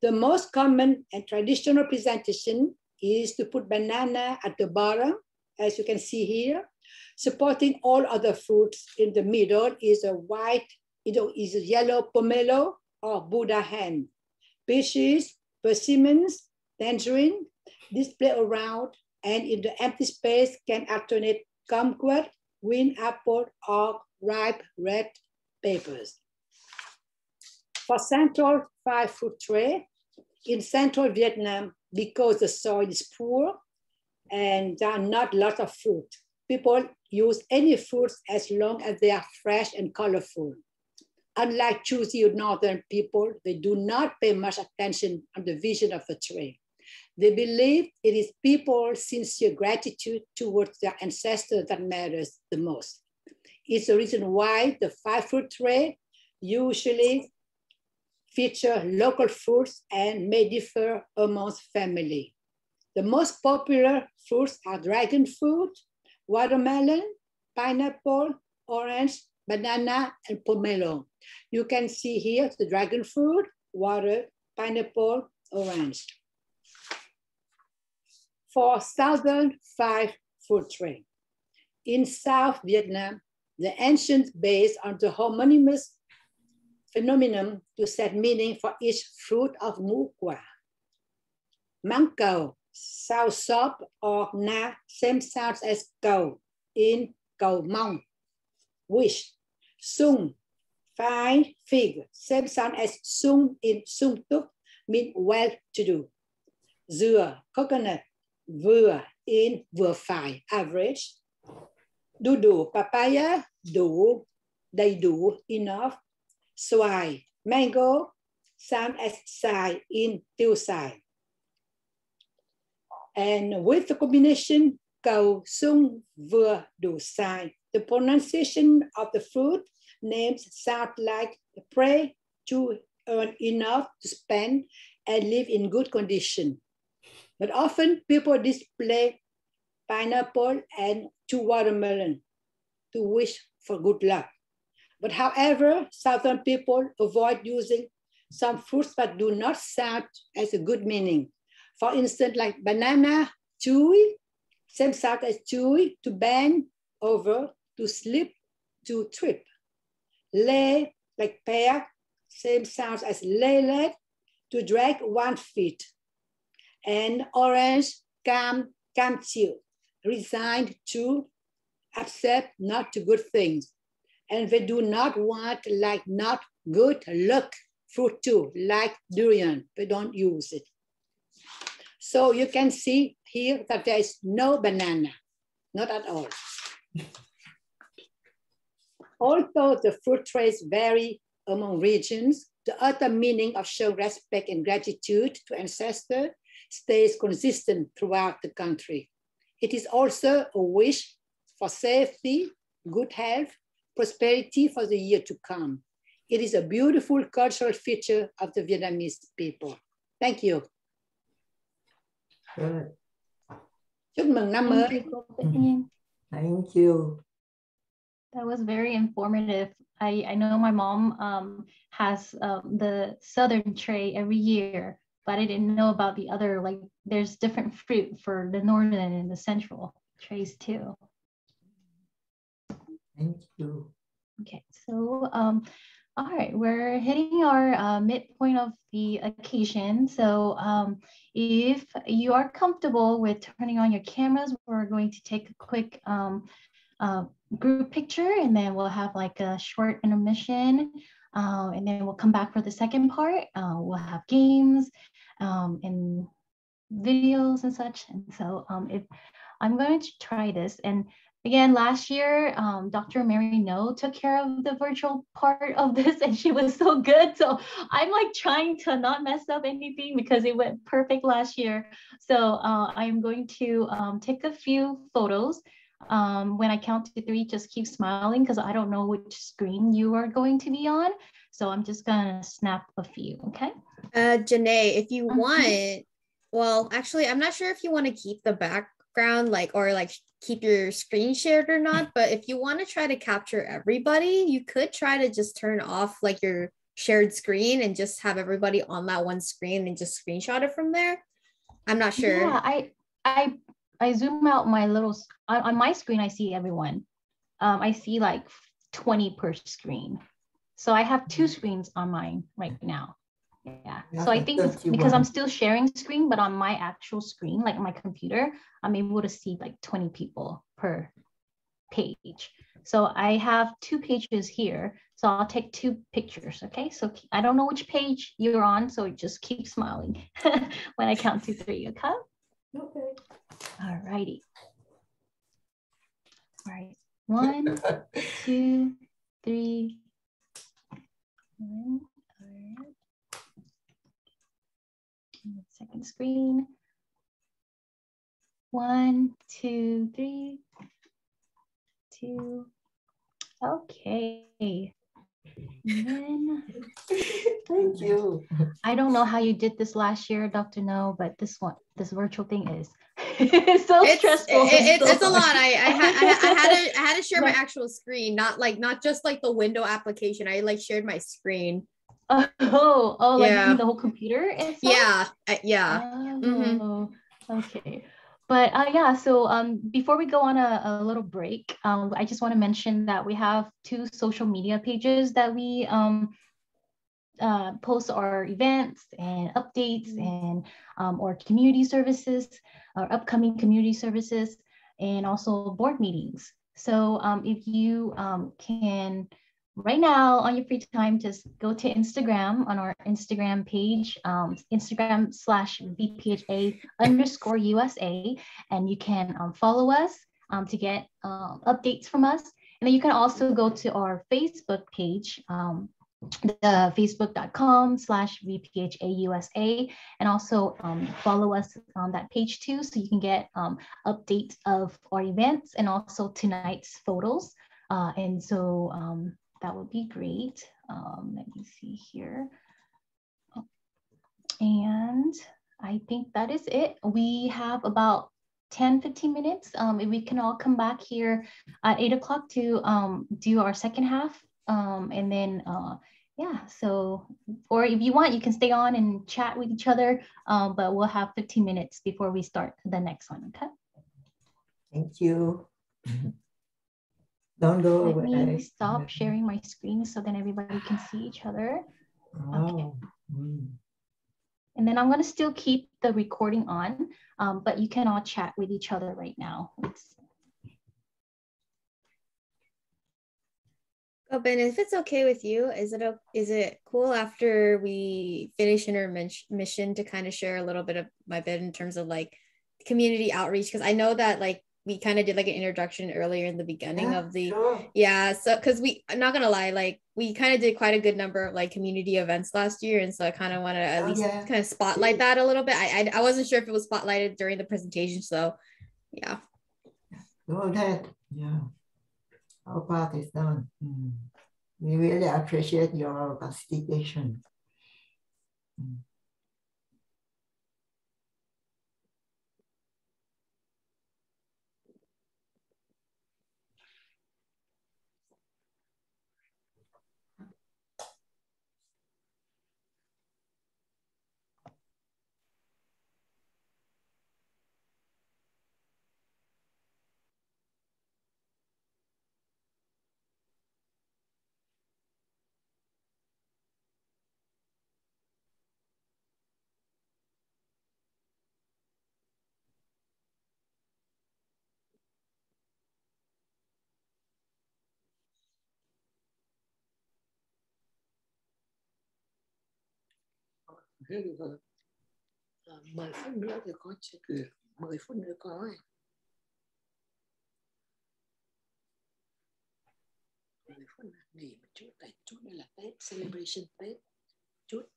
The most common and traditional presentation is to put banana at the bottom, as you can see here. Supporting all other fruits in the middle is a yellow pomelo or Buddha hand. Peaches, persimmons, tangerine display around, and in the empty space can alternate kumquat, green apple, or ripe red peppers. For Central 5 food tray, in Central Vietnam, because the soil is poor and there are not a lot of fruit, people use any fruits as long as they are fresh and colorful. Unlike choosy Northern people, they do not pay much attention on the vision of the tray. They believe it is people's sincere gratitude towards their ancestors that matters the most. It's the reason why the 5 food tray usually feature local fruits and may differ amongst family. The most popular fruits are dragon fruit, watermelon, pineapple, orange, banana, and pomelo. You can see here the dragon fruit, water, pineapple, orange. For Southern 5 food tray. In South Vietnam, the ancients based on the homonymous phenomenon to set meaning for each fruit of ngũ quả. Mắng cầu, sao sop, or na, same sounds as cầu in cầu mong. wish. Sung, fine figure. Same sound as sung in sung túc, mean well-to-do. Dừa, coconut, vừa in vừa phải, average. Đu đủ, papaya, đủ, đầy đủ, enough. Xoài, mango, sound as xài in tiêu xài. And with the combination cầu, sung, vừa, đủ, xài, the pronunciation of the fruit names sound like pray to earn enough to spend and live in good condition. But often people display pineapple and two watermelon to wish for good luck. But however, Southern people avoid using some fruits that do not sound as a good meaning. For instance, like banana, chewy, same sound as chewy, to bend over, to slip, to trip. Lay, like pear, same sounds as lay, to drag 1 feet. And orange, cam chill, resigned to accept not to good things. And they do not want like not good luck fruit too, like durian, they don't use it. So you can see here that there is no banana, not at all. Although the fruit traits vary among regions, the other meaning of showing respect and gratitude to ancestors stays consistent throughout the country. It is also a wish for safety, good health, prosperity for the year to come. It is a beautiful cultural feature of the Vietnamese people. Thank you. Good. Chúc mừng năm mới. Thank you. That was very informative. I know my mom has the southern tray every year, but I didn't know about the other, like there's different fruit for the northern and the central trays too. Thank you. Okay, so all right, we're hitting our midpoint of the occasion. So if you are comfortable with turning on your cameras, we're going to take a quick group picture, and then we'll have like a short intermission, and then we'll come back for the second part. We'll have games and videos and such. And so if I'm going to try this, and again, last year, Dr. Mary No took care of the virtual part of this, and she was so good. So I'm like trying to not mess up anything because it went perfect last year. So I'm going to take a few photos. When I count to 3, just keep smiling because I don't know which screen you are going to be on. So I'm just gonna snap a few, okay? Janae, if you want, well, actually, I'm not sure if you want to keep the background or keep your screen shared or not, but if you want to try to capture everybody, you could try to just turn off like your shared screen and just have everybody on that one screen and just screenshot it from there. I'm not sure. Yeah, I zoom out my little, on my screen, I see everyone. I see like 20 per screen. So I have 2 screens on mine right now. Yeah, so I think it's because I'm still sharing screen, but on my actual screen, like my computer, I'm able to see like 20 people per page. So I have 2 pages here. So I'll take 2 pictures, okay? So I don't know which page you're on, so just keep smiling when I count to 3, okay? Okay. All righty. All right, 1, 2, 3. All right. Second screen. 1, 2, 3, 2. Okay. And then, thank you. I don't know how you did this last year, Dr. No, but this virtual thing is it's stressful. It's a lot. I had to share my actual screen, not just like the window application. I shared my screen. Like you mean the whole computer itself? Yeah. Oh, okay. But yeah, so before we go on a little break, I just want to mention that we have 2 social media pages that we post our events and updates and our community services, our upcoming community services, and also board meetings. So if you can right now on your free time, just go to Instagram on our Instagram page, Instagram/VPhA_USA, and you can follow us to get updates from us. And then you can also go to our Facebook page, the facebook.com/VPhAUSA, and also follow us on that page too, so you can get updates of our events and also tonight's photos. And so that would be great. Let me see here. And I think that is it. We have about 10-15 minutes. If we can all come back here at 8 o'clock to do our second half. And then, yeah, so, or if you want, you can stay on and chat with each other, but we'll have 15 minutes before we start the next one, okay? Thank you. Don't go Let away. me stop sharing my screen so then everybody can see each other. Okay. And then I'm gonna still keep the recording on, but you can all chat with each other right now. Oh, Ben, if it's okay with you, is it cool after we finish intermission to kind of share a little bit of my bit in terms of like community outreach? Because I know that like we kind of did like an introduction earlier in the beginning of the so because I'm not gonna lie, like we kind of did quite a good number of like community events last year, and so I kind of want to at least kind of spotlight that a little bit. I wasn't sure if it was spotlighted during the presentation, so yeah. Go ahead. Yeah. Our part is done. We really appreciate your participation. Rồi. 10 phút nữa thì có chuyện, 10 phút nữa có ấy. 10 phút nữa nghỉ một chút, tại chút đây là Tết, celebration Tết. Chút.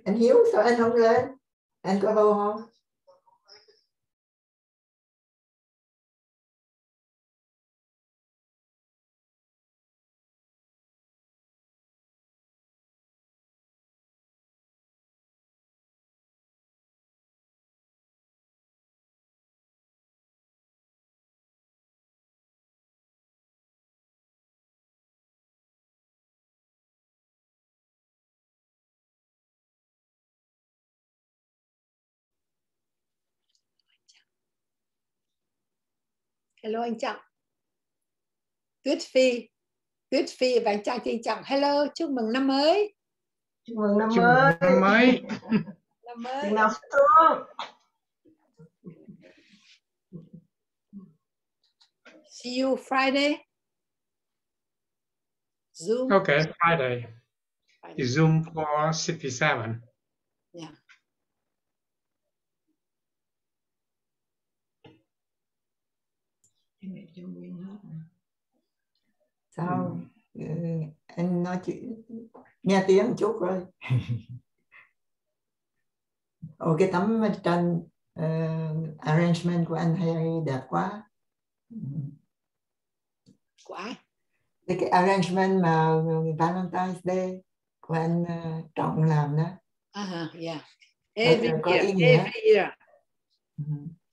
Anh Hiếu sao anh không lên? Anh có đâu không? Hello anh Trọng. Tuyết Phi và anh Trang Trinh Trọng. Hello, chúc mừng năm mới. Chúc mừng năm mới. Năm mới. Năm mới. Chừng nào sớm. See you Friday. Zoom. Okay, Friday. Zoom for 67. Yeah. Sao? Anh nói chuyện, nghe tiếng một chút rồi. Ồ, cái tấm tranh arrangement của anh hay đẹp quá. Của ai? Cái arrangement mà Valentine's Day của anh Trọng làm đó. Yeah. Every year.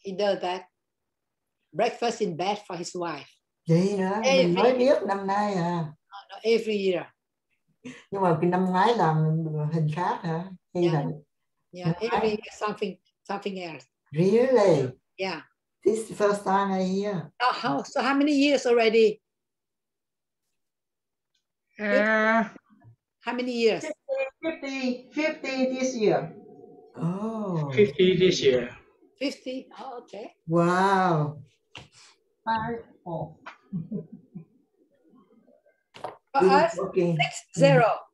He does that. breakfast in bed for his wife. Vậy hả? Mình mới biết năm nay à. Every year. Nhưng mà cái năm ngoái làm hình khác hả? Yeah, every year something else. Really? Yeah. This is the first time I hear. So how many years already? How many years? 50 this year. Oh. 50 this year. 50? Oh, okay. Wow.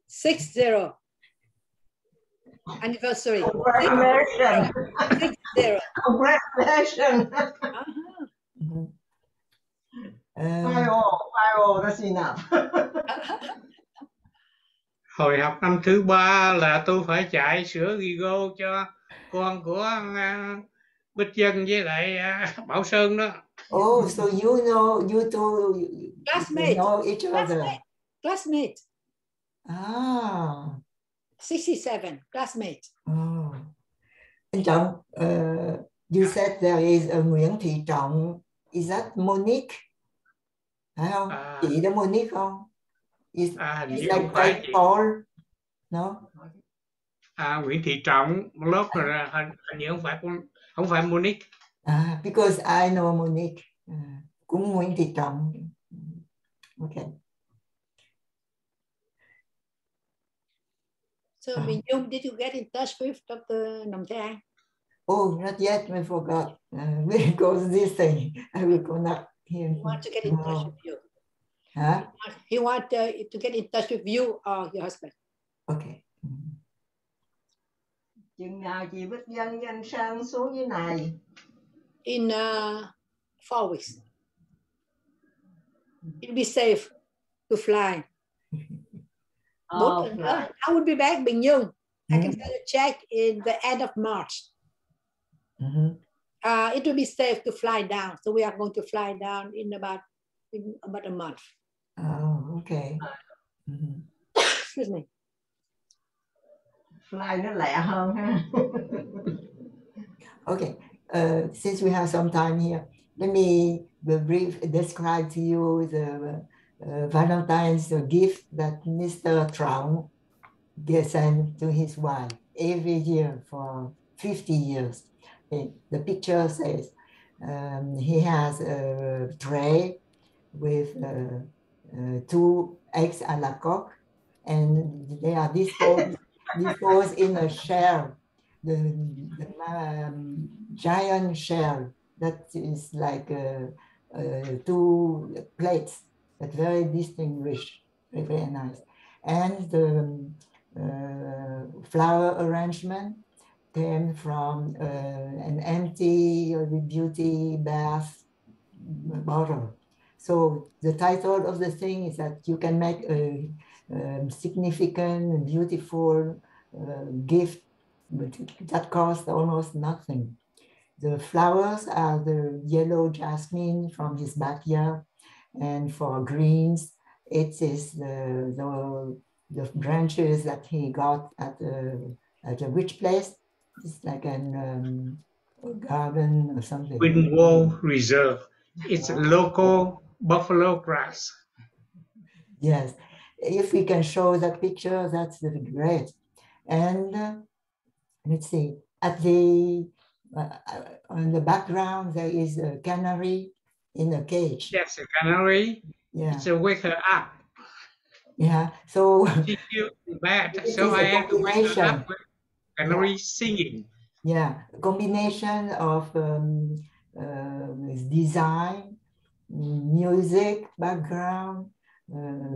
60 anniversary. Congratulations. 60. Congratulations. Five, that's enough. Hồi học năm thứ 3 là tôi phải chạy sữa Gigo cho con của Bích Dân với lại Bảo Sơn đó. Oh, so you two Classmates. know each other. Classmate. Ah. 67, classmate. Oh. Anh Trọng, you said there is a Nguyễn Thị Trọng. Is that Monique? Phải không? Chị đó Monique không? Is like Jake Paul? No? Nguyễn Thị Trọng, lớp rồi hình như không phải Monique. Because I know Monique. Cũng Nguyễn Thị Trọng. Okay. So, Minh, did you get in touch with Dr. Nong Trang? Oh, not yet. I forgot. Because this thing, I will connect him. He wants to get in touch with you. Huh? He wants to get in touch with you or your husband. Okay. Chừng nào chị Bích Dân với anh Sơn xuống dưới này? In 4 weeks. It'll be safe to fly. I will be back Bình Dương. I can send a check in the end of March. It will be safe to fly down. So we are going to fly down in about a month. Oh, okay. Excuse me. Fly nó lẹ hơn ha. Okay. Since we have some time here, let me describe to you the Valentine's gift that Mr. Traum sent to his wife every year for 50 years. The picture says he has a tray with 2 eggs à la coque, and they are disposed in a shell, the giant shell that is like 2 plates, but very distinguished, very nice. And the flower arrangement came from an empty beauty bath bottle. So the title of the thing is that you can make a significant, beautiful gift that costs almost nothing. The flowers are the yellow jasmine from his backyard, and for greens, it is the branches that he got at a rich place. It's like a garden or something. Windwall Reserve. It's local buffalo grass. Yes, if we can show that picture, that's great. And let's see, at the on the background there is a canary in a cage. Yes, a canary. Yeah. It's a wake her up. Yeah. So she feels bad, so I have to wake her up with canary singing. Yeah, a combination of design, music, background,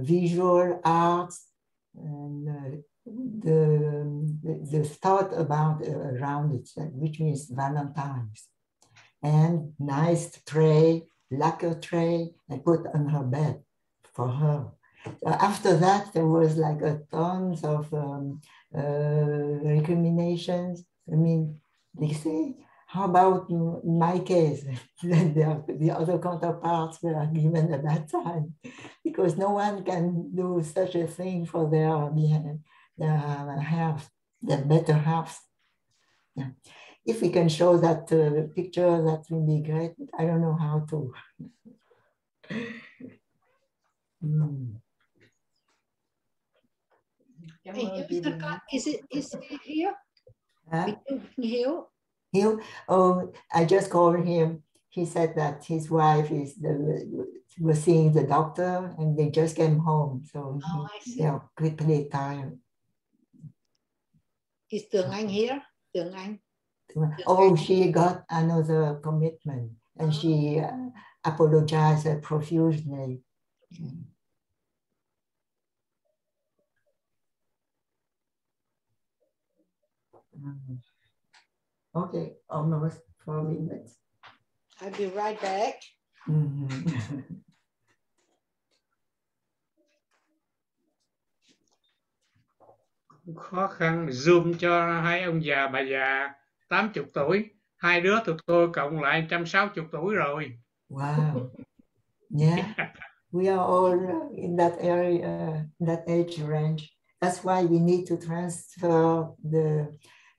visual arts, and the thought about around it, which means Valentine's. And nice tray, lacquer tray, I put on her bed for her. After that, there was like a tons of recriminations. I mean, they say, how about my case? The other counterparts were given at that time, because no one can do such a thing for their half, their better halves. Yeah. if we can show that picture, that will be great. I don't know how to. Is it here? Huh? Hill? Hill? Oh, I just called him. He said that his wife was seeing the doctor and they just came home. So they're pretty tired. Is Tường Anh here? Tường Anh? Oh, she got another commitment and she apologized profusely. Okay, almost 4 minutes. I'll be right back. Khó khăn zoom cho hai ông già bà già 80 tuổi, hai đứa tụi tôi cộng lại 160 tuổi rồi. Wow. Yeah. We are all in that area, that age range. That's why we need to transfer the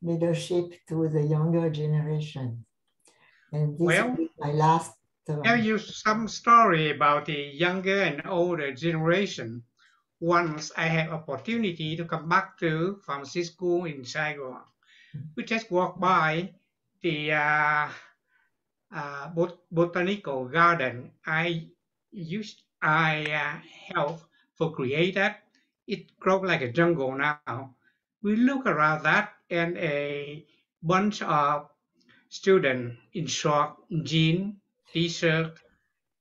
leadership to the younger generation. And this Well, is my last tell you some story about the younger and older generation. Once I had opportunity to come back to pharmacy school in Saigon. We just walked by the botanical garden I helped for create that. It grows like a jungle now. We look around that and a bunch of students in short jean, t-shirt,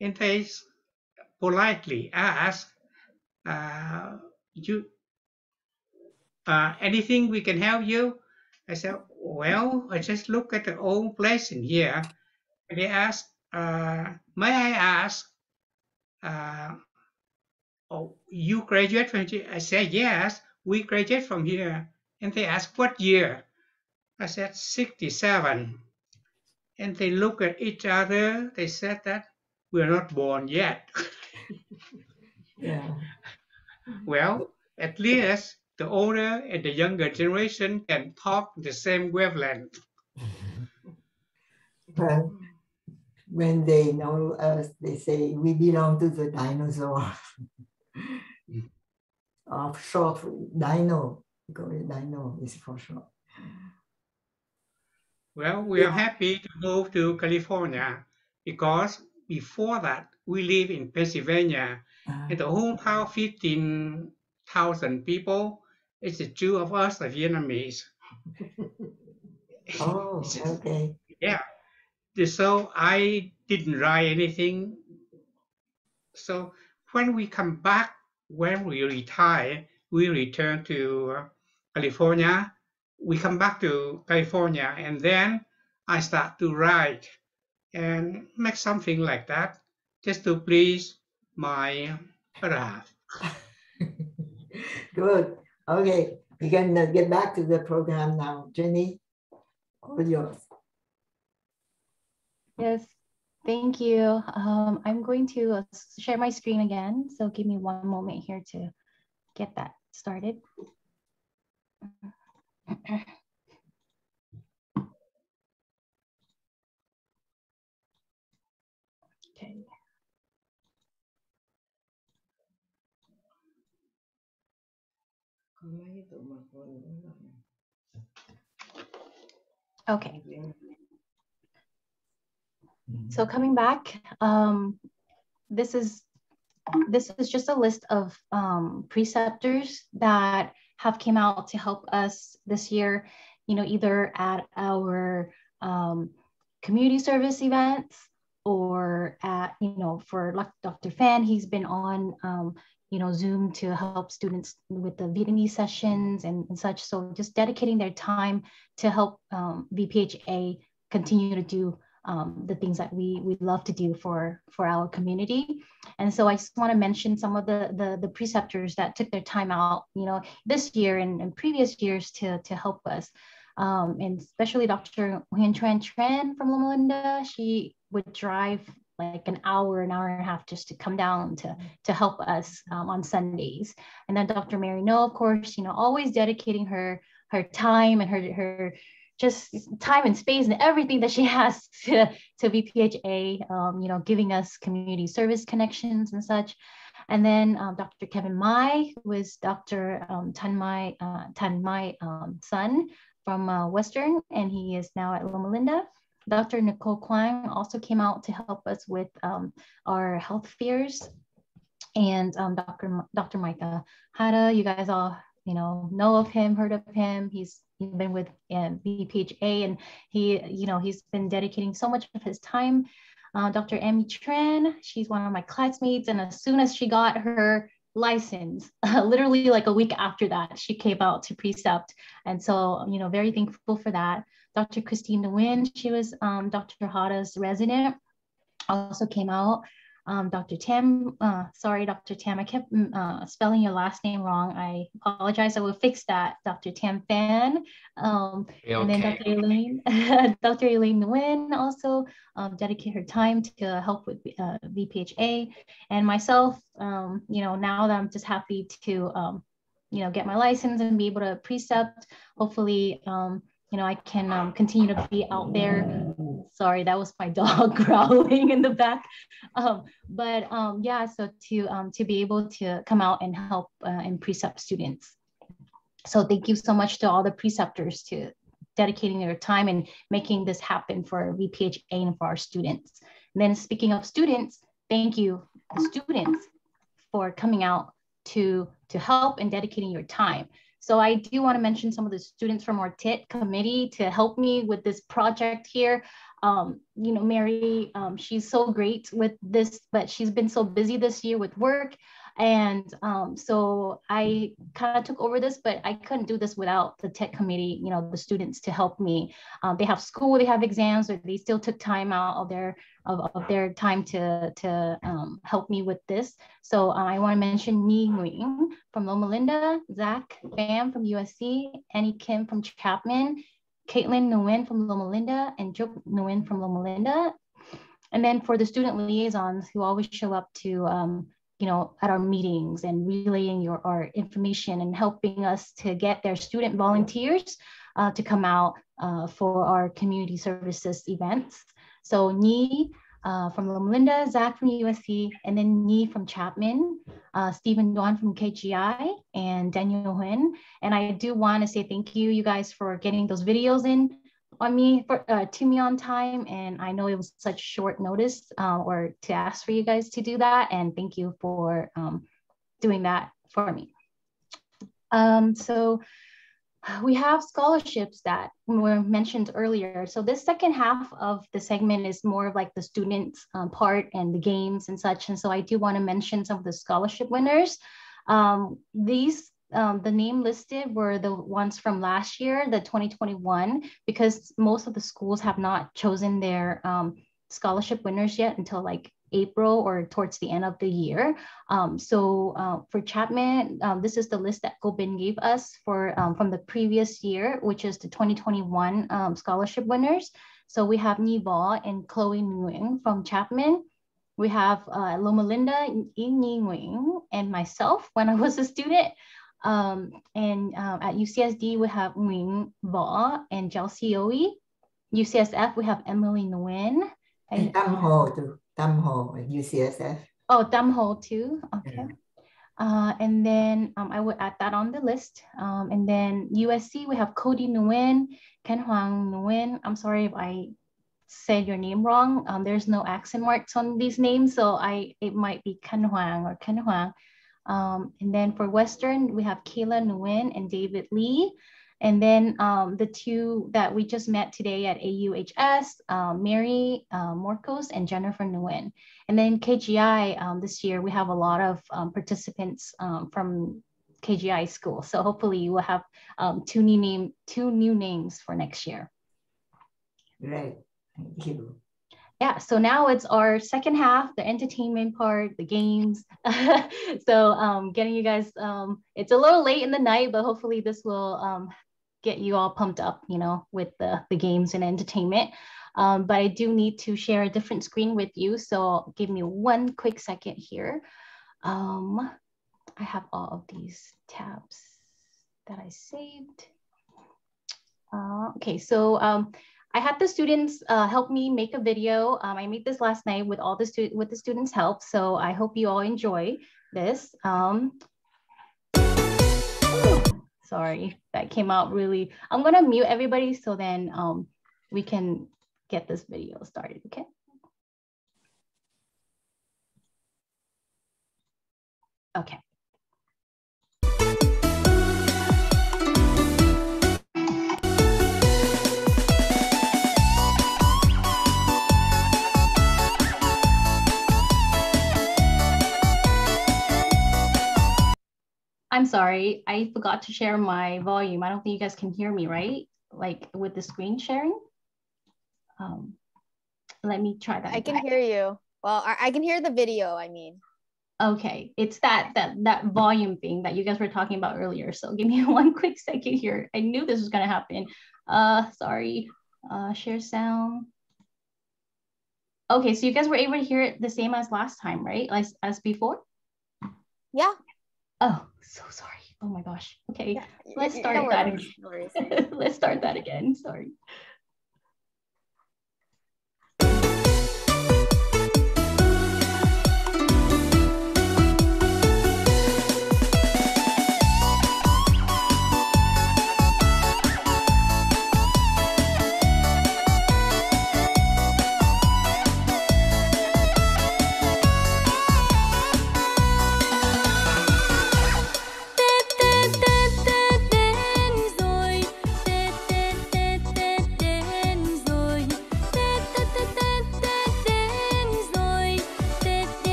and they politely ask, "You anything we can help you?" I said, "Well, I just look at the old place in here." And they asked, "May I ask, oh, you graduate from here?" I said, "Yes, we graduate from here." And they asked, "What year?" I said, 67. And they look at each other. They said that we're not born yet. Yeah. Well, at least the older and the younger generation can talk the same wavelength. Well, when they know us, they say we belong to the dinosaur. Of short, dino. Dino is for short. Well, we are happy to move to California because before that we live in Pennsylvania, and the hometown 15,000 people. It's the two of us are Vietnamese. Oh, okay. Yeah. So I didn't write anything. So when we come back, when we retire, we return to California. We come back to California, and then I start to write and make something like that just to please my other half. Good. Okay, we can get back to the program now. Jenny, all yours. Yes, thank you. I'm going to share my screen again. So give me one moment here to get that started. Okay. Okay. So coming back, this is just a list of preceptors that have came out to help us this year, either at our community service events or at, for like Dr. Fan, he's been on, Zoom to help students with the Vietnamese sessions and such. So just dedicating their time to help VPhA continue to do the things that we love to do for our community. And so I just want to mention some of the preceptors that took their time out, this year and previous years to help us. And especially Dr. Nguyen Tran Tran from Loma Linda, she would drive like an hour and a half just to come down to help us on Sundays. And then Dr. Mary No, of course, always dedicating her time and her just time and space and everything that she has to VPhA, you know, giving us community service connections and such. And then Dr. Kevin Mai was Dr. Tan Mai son from Western, and he is now at Loma Linda. Dr. Nicole Kwang also came out to help us with our health fairs. And Dr. Micah Hada, you guys all, you know of him, heard of him. He's been with VPhA, and he, you know, he's been dedicating so much of his time. Dr. Amy Tran, she's one of my classmates, and as soon as she got her license, literally like a week after that, she came out to Precept. And so, you know, very thankful for that. Dr. Christine DeWin, she was Dr. Hada's resident, also came out. Dr. Tam, sorry, Dr. Tam, I kept spelling your last name wrong. I apologize. I will fix that. Dr. Tam Fan. Okay. And then Dr. Elaine, Dr. Elaine Nguyen also dedicated her time to help with VPhA. And myself, you know, now that I'm just happy to, you know, get my license and be able to precept, hopefully, you know, I can continue to be out there. Sorry, that was my dog growling in the back. Yeah, so to be able to come out and help and precept students. So thank you so much to all the preceptors to dedicating their time and making this happen for VPhA and for our students. And then speaking of students, thank you, students, for coming out to help and dedicating your time. So I do want to mention some of the students from our TIT committee to help me with this project here. You know, Mary, she's so great with this, but she's been so busy this year with work. And so I kind of took over this, but I couldn't do this without the TIT committee, you know, the students to help me. They have school, they have exams, or they still took time out of their time to help me with this. So I want to mention Ni Nguyen from Loma Linda, Zach Pham from USC, Annie Kim from Chapman, Caitlin Nguyen from Loma Linda, and Joe Nguyen from Loma Linda. And then for the student liaisons who always show up to you know, at our meetings and relaying our information and helping us to get their student volunteers to come out for our community services events. So Ni from Loma Linda, Zach from USC, and then Ni from Chapman, Stephen Duan from KGI, and Daniel Huynh. And I do want to say thank you guys for getting those videos in on me to me on time. And I know it was such short notice or to ask for you guys to do that. And thank you for doing that for me. So we have scholarships that were mentioned earlier. So this second half of the segment is more of like the students part and the games and such. And so I do want to mention some of the scholarship winners. The name listed were the ones from last year, the 2021, because most of the schools have not chosen their scholarship winners yet until like April or towards the end of the year. So for Chapman, this is the list that Gobin gave us for from the previous year, which is the 2021 scholarship winners. So we have Niva and Chloe Nguyen from Chapman. We have Loma Linda, Ying Nguyen, and myself when I was a student. At UCSD, we have Nguyen Vo and Chelsea Oe. UCSF, we have Emily Nguyen. And Tam Ho too. Tam Ho at UCSF. Oh, Tam Ho too. Okay. Yeah. And then I would add that on the list. And then USC, we have Cody Nguyen, Ken Huang Nguyen. I'm sorry if I said your name wrong. There's no accent marks on these names, so it might be Ken Huang or Ken Huang. And then for Western, we have Kayla Nguyen and David Lee. And then the two that we just met today at AUHS, Mary Morcos and Jennifer Nguyen. And then KGI, this year, we have a lot of participants from KGI school. So hopefully you will have two new names for next year. Right, thank you. Yeah, so now it's our second half, the entertainment part, the games. So getting you guys, it's a little late in the night, but hopefully this will get you all pumped up, you know, with the games and entertainment. But I do need to share a different screen with you. So give me one quick second here. I have all of these tabs that I saved. Okay, so I had the students help me make a video. I made this last night with all the students' help. So I hope you all enjoy this. Sorry, that came out really. I'm gonna mute everybody so then we can get this video started. Okay. Okay. I'm sorry, I forgot to share my volume. I don't think you guys can hear me, right? Like with the screen sharing. Let me try that. I can hear you. Well, I can hear the video, I mean. Okay, it's that volume thing that you guys were talking about earlier. So give me one quick second here. I knew this was gonna happen. Sorry, share sound. Okay, so you guys were able to hear it the same as last time, right? As before? Yeah. Oh, so sorry. Oh my gosh. Okay, yeah, let's start that again. Let's start that again. Sorry.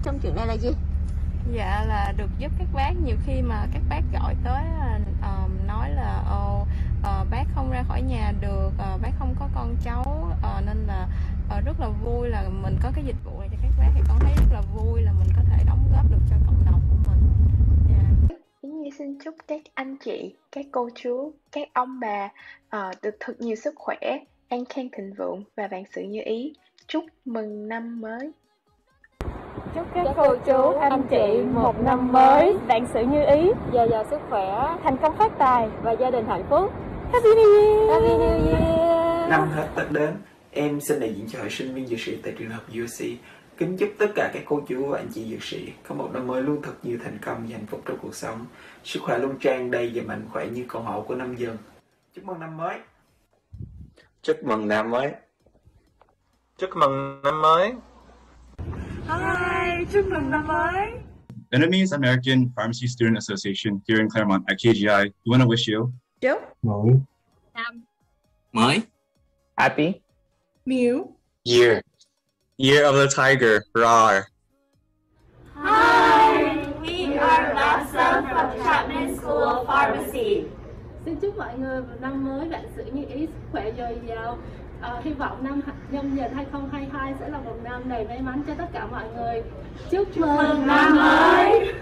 Trong chuyện này là gì? Dạ là được giúp các bác. Nhiều khi mà các bác gọi tới nói là bác không ra khỏi nhà được, bác không có con cháu, nên là rất là vui là mình có cái dịch vụ này cho các bác, thì con thấy rất là vui là mình có thể đóng góp được cho cộng đồng của mình. Yến Nhi xin chúc các anh chị, các cô chú, các ông bà được thật nhiều sức khỏe, an khang thịnh vượng và vạn sự như ý. Chúc mừng năm mới. Chúc các cô chú, anh chị một năm mới vạn sự như ý, dồi dào sức khỏe, thành công phát tài và gia đình hạnh phúc. Happy New Year! Happy New Year! Năm hết Tết đến, em xin đại diện cho hội sinh viên dược sĩ tại trường học VPhA kính chúc tất cả các cô chú và anh chị dược sĩ có một năm mới luôn thật nhiều thành công và hạnh phúc trong cuộc sống, sức khỏe luôn tràn đầy và mạnh khỏe như con hổ của năm Dần. Chúc mừng năm mới! Chúc mừng năm mới! Chúc mừng năm mới! Hi, chúc mừng năm mới! Vietnamese American Pharmacy Student Association here in Claremont at KGI, we want to wish you chúc mới năm mới happy new year of the tiger. Roar! Hi, we are Blossom from Chapman School of Pharmacy. Xin chúc mọi người một năm mới vạn sự như ý, sức khỏe dồi dào. Hy vọng năm Nhâm Dần 2022 sẽ là một năm đầy may mắn cho tất cả mọi người. Chúc mừng năm mới!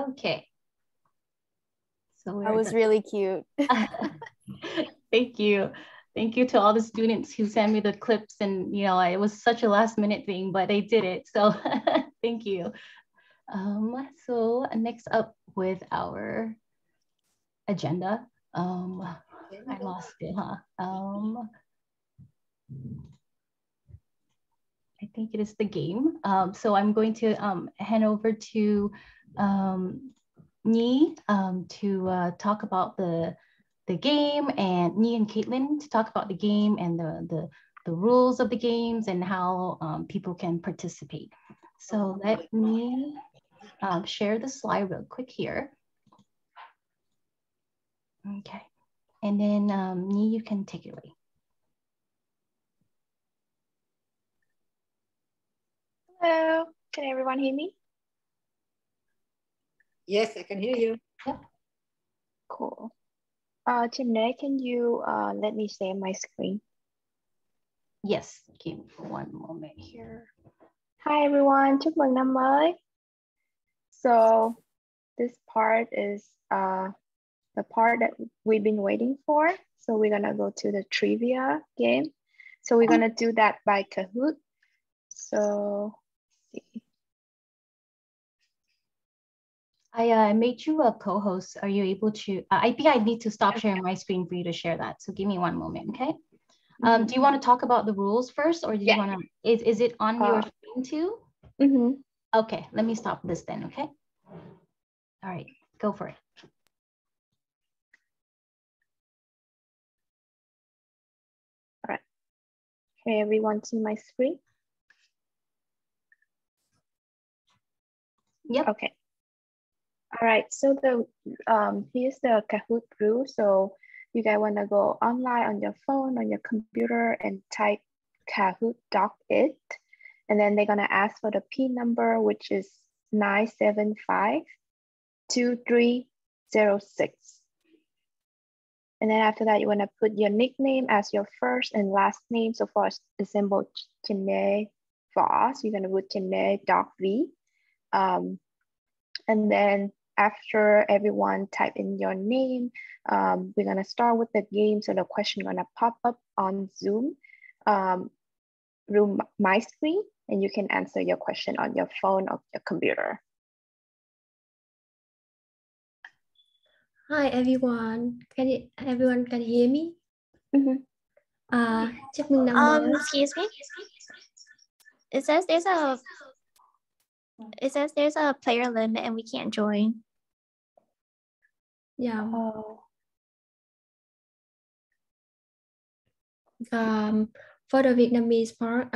Okay. So that was really cute. Thank you. Thank you to all the students who sent me the clips, and it was such a last minute thing, but they did it. So thank you. So next up with our agenda. I lost it, huh? I think it is the game. So I'm going to hand over to Nhi to talk about the game, and Nhi and Caitlin to talk about the game and the rules of the games and how people can participate. So let me share the slide real quick here. Okay, and then Nhi, you can take it away. Hello, can everyone hear me? Yes, I can hear you. Yeah. Cool. Janae, can you let me share my screen? Yes, give me one moment here. Hi everyone, chúc mừng năm mới. So this part is the part that we've been waiting for. So we're gonna go to the trivia game. So we're gonna do that by Kahoot. So let's see. I made you a co-host. Are you able to? I think I need to stop sharing my screen for you to share that. So give me one moment, okay? Do you want to talk about the rules first, or do you want to? Is it on your screen too? Okay, let me stop this then. Okay. All right, go for it. All right. Can everyone see my screen? Yep. Okay. All right. So the here's the Kahoot rule. So you guys want to go online on your phone, on your computer, and type Kahoot.it, and then they're gonna ask for the P number, which is 9752306. And then after that, you want to put your nickname as your first and last name. So for example, Janae Voss, you're going to put Janae.v. And then after everyone type in your name, we're going to start with the game. So the question going to pop up on Zoom, through my screen, and you can answer your question on your phone or your computer. Hi everyone, everyone can hear me? Chúc mừng năm mới. Excuse me. It says there's a player limit and we can't join. Yeah. For the Vietnamese part,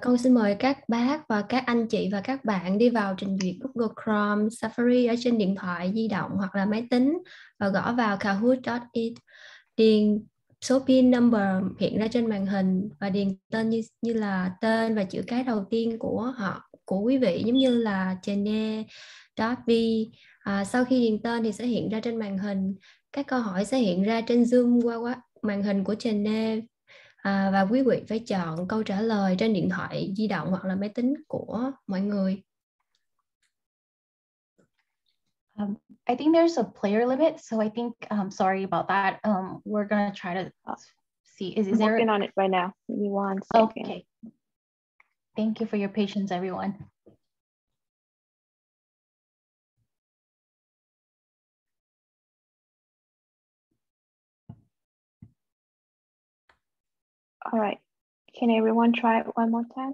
con xin mời các bác và các anh chị và các bạn đi vào trình duyệt Google Chrome, Safari ở trên điện thoại di động hoặc là máy tính và gõ vào kahoot.it, điền số PIN number hiện ra trên màn hình và điền tên như là tên và chữ cái đầu tiên của quý vị, giống như là Janae.v. Sau khi điền tên thì sẽ hiện ra trên màn hình, các câu hỏi sẽ hiện ra trên Zoom qua màn hình của Janae. Và quý vị phải chọn câu trả lời trên điện thoại di động hoặc là máy tính của mọi người. I think there's a player limit, so I think sorry about that. We're gonna try to see. Is I'm there? working on it right now. Give me 1 second. Okay. Thank you for your patience, everyone. All right. Can everyone try it one more time?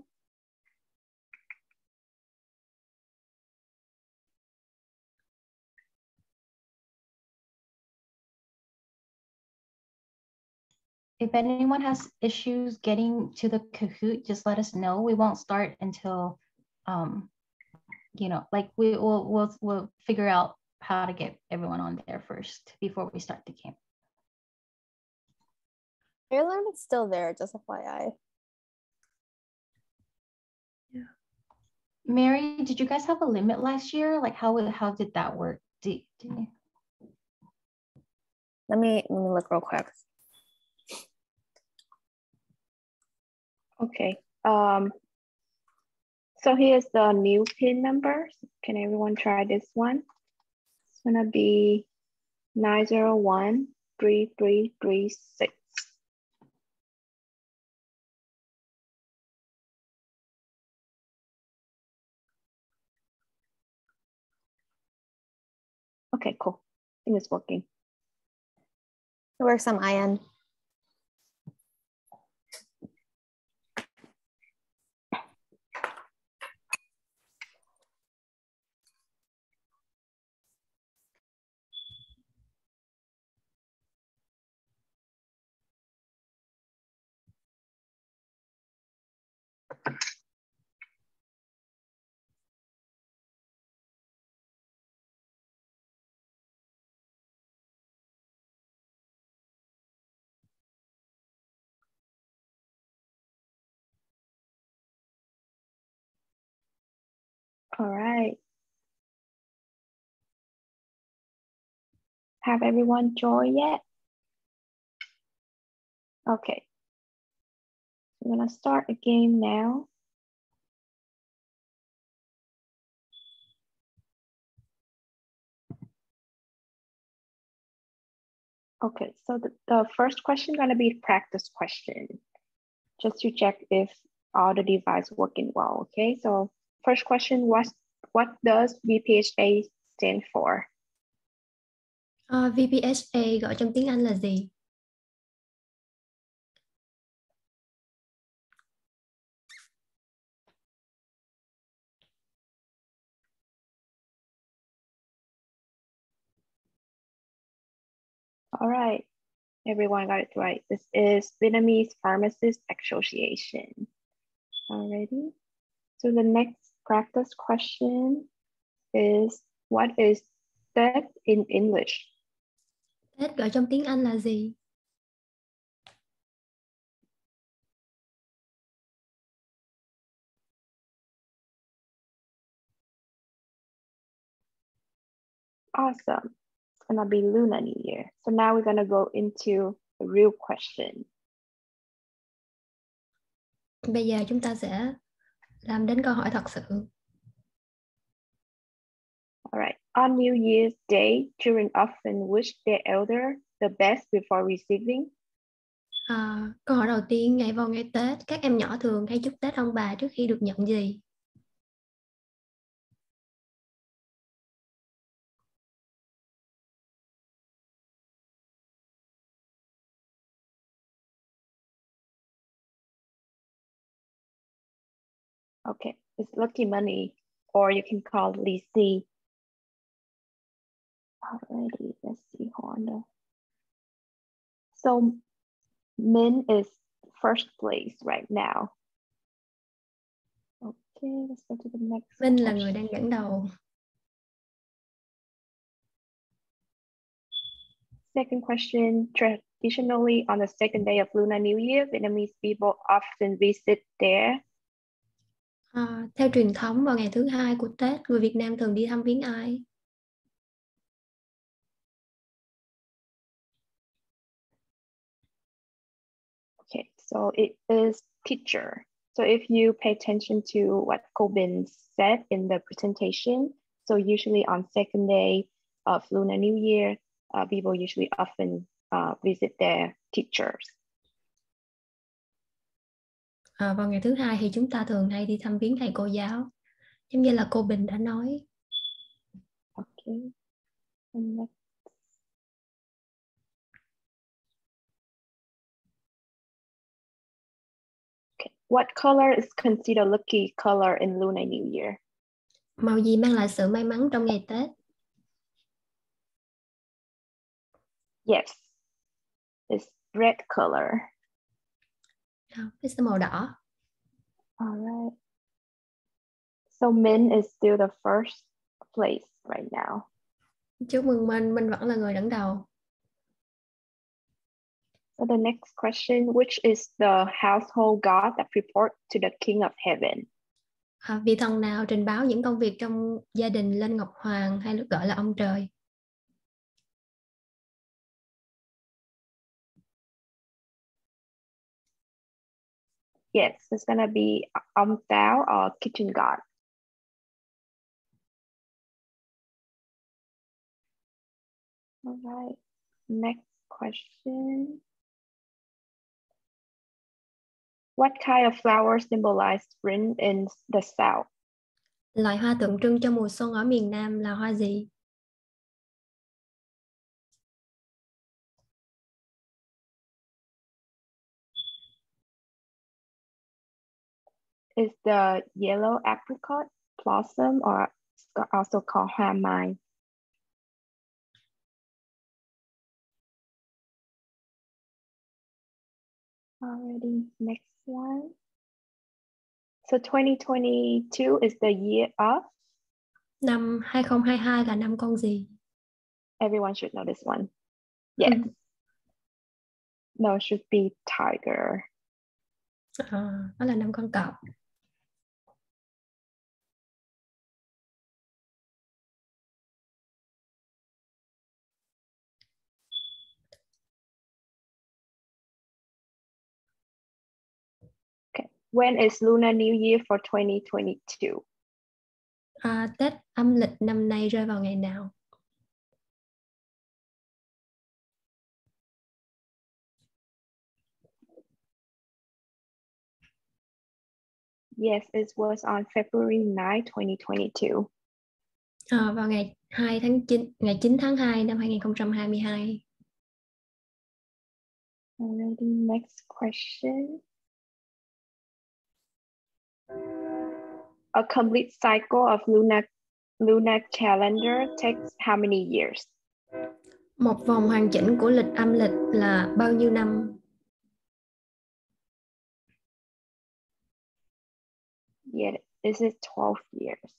If anyone has issues getting to the Kahoot, just let us know. We won't start until, like we'll figure out how to get everyone on there first before we start the game. Your limit's still there, just FYI. Yeah. Mary, did you guys have a limit last year? Like how did that work? Did you? Let me look real quick. Okay. So here's the new pin number. Can everyone try this one? It's gonna be 9013336. Okay, cool. I think it's working. It works on my end. All right. Have everyone joined yet? Okay. I'm gonna start a game now. Okay, so the first question gonna be practice question, just to check if all the device working well. Okay, so first question was, what does VPhA stand for? VPhA gọi trong tiếng Anh là gì? All right, everyone got it right. This is Vietnamese Pharmacists Association. Alrighty. So the next practice question is, what is that in English? Tết gọi trong tiếng Anh là gì? Awesome. It's gonna be Lunar New Year. So now we're gonna go into the real question. Bây giờ chúng ta sẽ làm đến câu hỏi thật sự. All right. On New Year's Day, children often wish their elder the best before receiving. Câu hỏi đầu tiên, vào ngày Tết, các em nhỏ thường hay chúc Tết ông bà trước khi được nhận gì? Okay, it's lucky money, or you can call it lì xì. Alrighty, let's see, Honda. So Min is first place right now. Okay, let's go to the next. Minh là người đang dẫn đầu. Second question, traditionally on the second day of Lunar New Year, Vietnamese people often visit their. Theo truyền thống, vào ngày thứ hai của Tết, người Việt Nam thường đi thăm viếng ai? Okay, so it is teacher. So if you pay attention to what cô Bình said in the presentation, so usually on second day of Lunar New Year, people usually often visit their teachers. Vào ngày thứ hai thì chúng ta thường hay đi thăm viếng thầy cô giáo, giống như là cô Bình đã nói. Okay. Okay. What color is considered lucky color in Lunar New Year? Màu gì mang lại sự may mắn trong ngày Tết? Yes, it's red color. It's màu đỏ. All right. So Min is still the first place right now. Chúc mừng Minh vẫn là người dẫn đầu. So the next question, which is the household god that report to the King of Heaven? Vị thần nào trình báo những công việc trong gia đình lên Ngọc Hoàng hay được gọi là ông trời? Yes, it's gonna be ông táo or kitchen god. All right, next question. What kind of flower symbolizes spring in the south? Loài hoa tượng trưng cho mùa xuân ở miền Nam là hoa gì? Is the yellow apricot blossom or also called hoa mai? Alrighty, next one. So 2022 is the year of? Năm 2022 là năm con gì? Everyone should know this one. Yes. No, it should be tiger. Đó là năm con cọp. When is Lunar New Year for 2022? Tết âm lịch năm nay rơi vào ngày nào? Yes, it was on February 9, 2022. Vào ngày 9 tháng 2 năm 2022. Alrighty, next question. A complete cycle of lunar calendar takes how many years? Một vòng hoàn chỉnh của lịch âm lịch là bao nhiêu năm? Yeah, this is 12 years.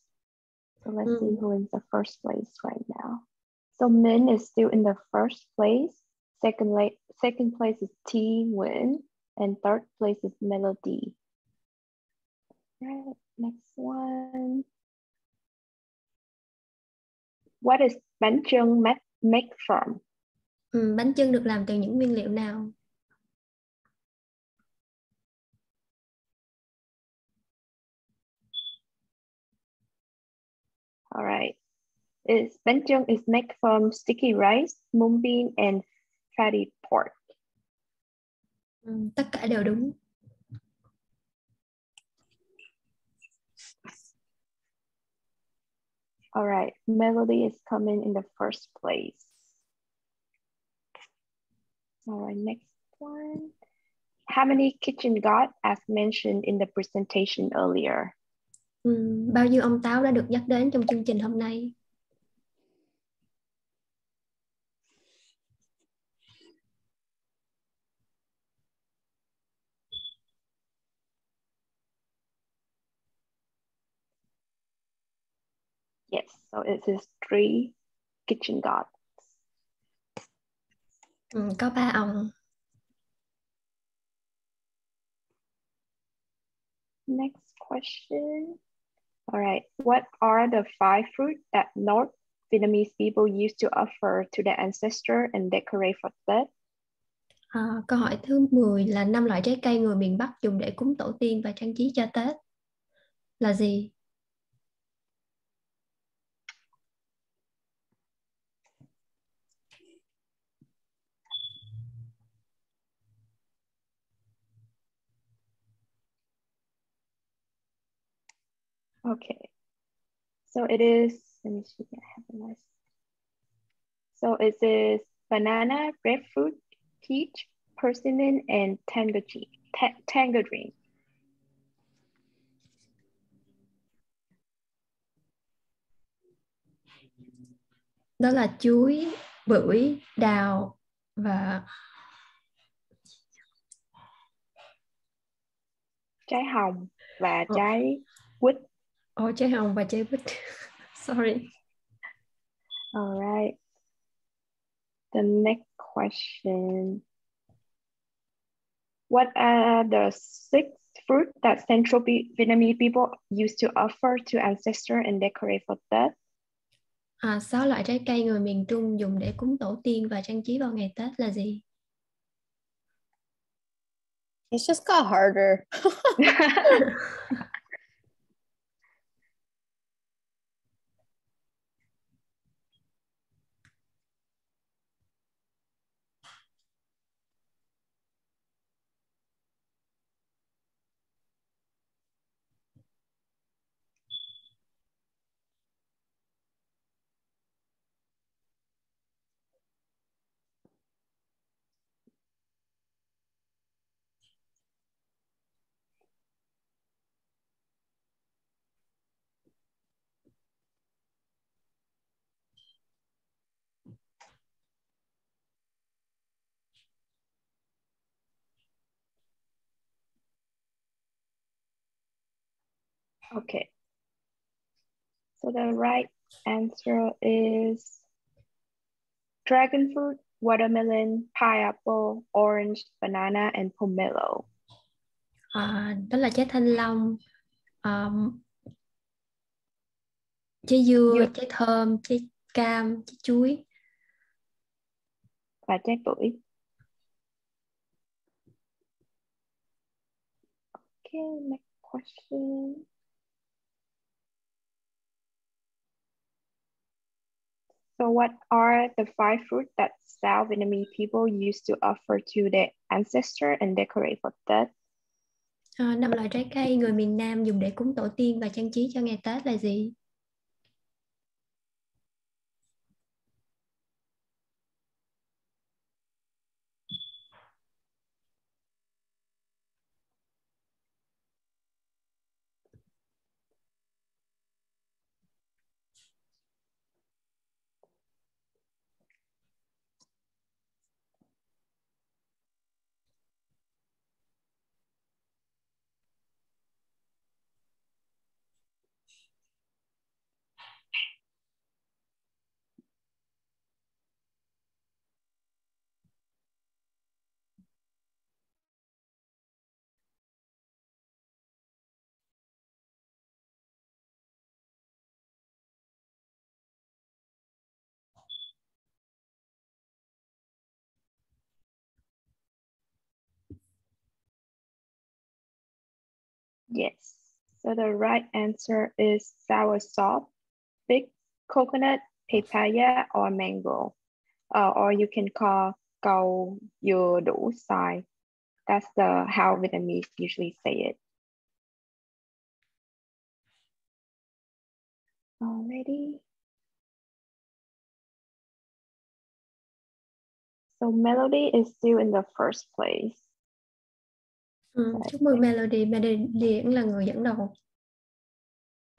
So let's see who is the first place right now. So Min is still in the first place. Second place is T Win, and third place is Melody. Right, next one. What is bánh chưng made from? Bánh chưng được làm từ những nguyên liệu nào? All right. Bánh chưng is made from sticky rice, mung bean, and fatty pork. Tất cả đều đúng. All right, Melody is coming in the first place. All right, next one. How many kitchen gods as mentioned in the presentation earlier? Bao nhiêu ông táo đã được nhắc đến trong chương trình hôm nay? Yes, so it is 3 kitchen gods. Có 3 ông. Next question. All right, what are the 5 fruits that North Vietnamese people used to offer to their ancestor and decorate for Tết? Câu hỏi thứ 10 là 5 loại trái cây người miền Bắc dùng để cúng tổ tiên và trang trí cho Tết là gì? Okay, so it is, let me see, I have a list. So it is banana, grapefruit, peach, persimmon, and tangerine. Đó là chuối, bưởi, đào và trái hồng và trái quýt. Trái hồng và trái quýt. Sorry. All right. The next question. What are the 6 fruits that Central Vietnamese people used to offer to ancestors and decorate for Tết? 6 loại trái cây người miền Trung dùng để cúng tổ tiên và trang trí vào ngày Tết là gì? It's just got harder. Okay. So the right answer is dragon fruit, watermelon, pineapple, orange, banana, and pomelo. Đó là trái thanh long, trái dưa, trái thơm, trái cam, trái chuối và trái bưởi. Okay, next question. So what are the 5 fruits that South Vietnamese people used to offer to their ancestors and decorate for Tết? 5 loại trái cây người miền Nam dùng để cúng tổ tiên và trang trí cho ngày Tết là gì? Yes. So the right answer is soursop, fig, coconut, papaya, or mango. Or you can call cầu dừa đủ xoài. That's how Vietnamese usually say it. Alrighty. So Melody is still in the first place. Chúc mừng Melody. Melody cũng là người dẫn đầu.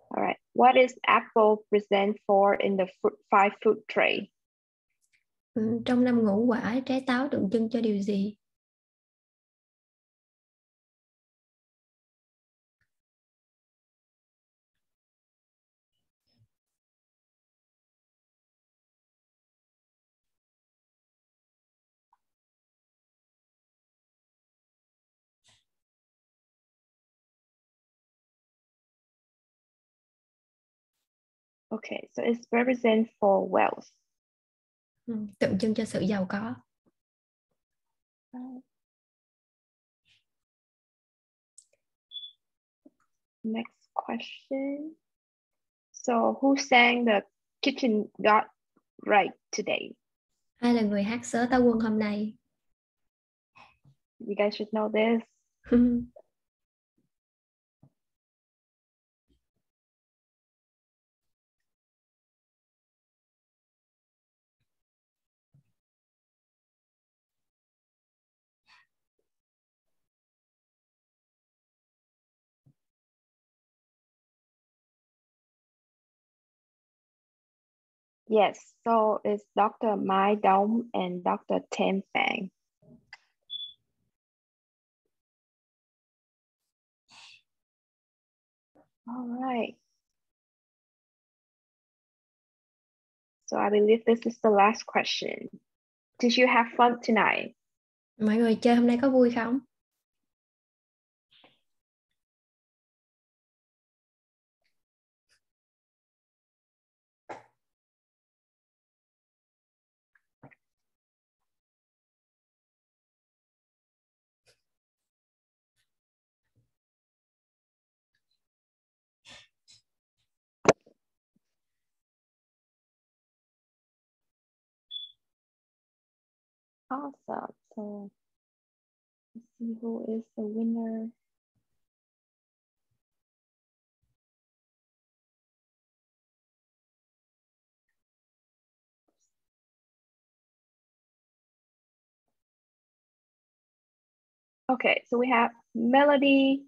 Alright. What is apple present for in the 5 fruit tray? Trong 5 ngũ quả, trái táo tượng trưng cho điều gì? Okay, so it's represent for wealth. Tượng trưng cho sự giàu có. Next question. So who sang the kitchen got right today? Ai là người hát sớ táo quân hôm nay? You guys should know this. Yes, so it's Dr. Mai Dong and Dr. Ten Fang. All right. So I believe this is the last question. Did you have fun tonight? Mọi người chơi hôm nay có vui không? Awesome. So let's see who is the winner. Okay, so we have Melody,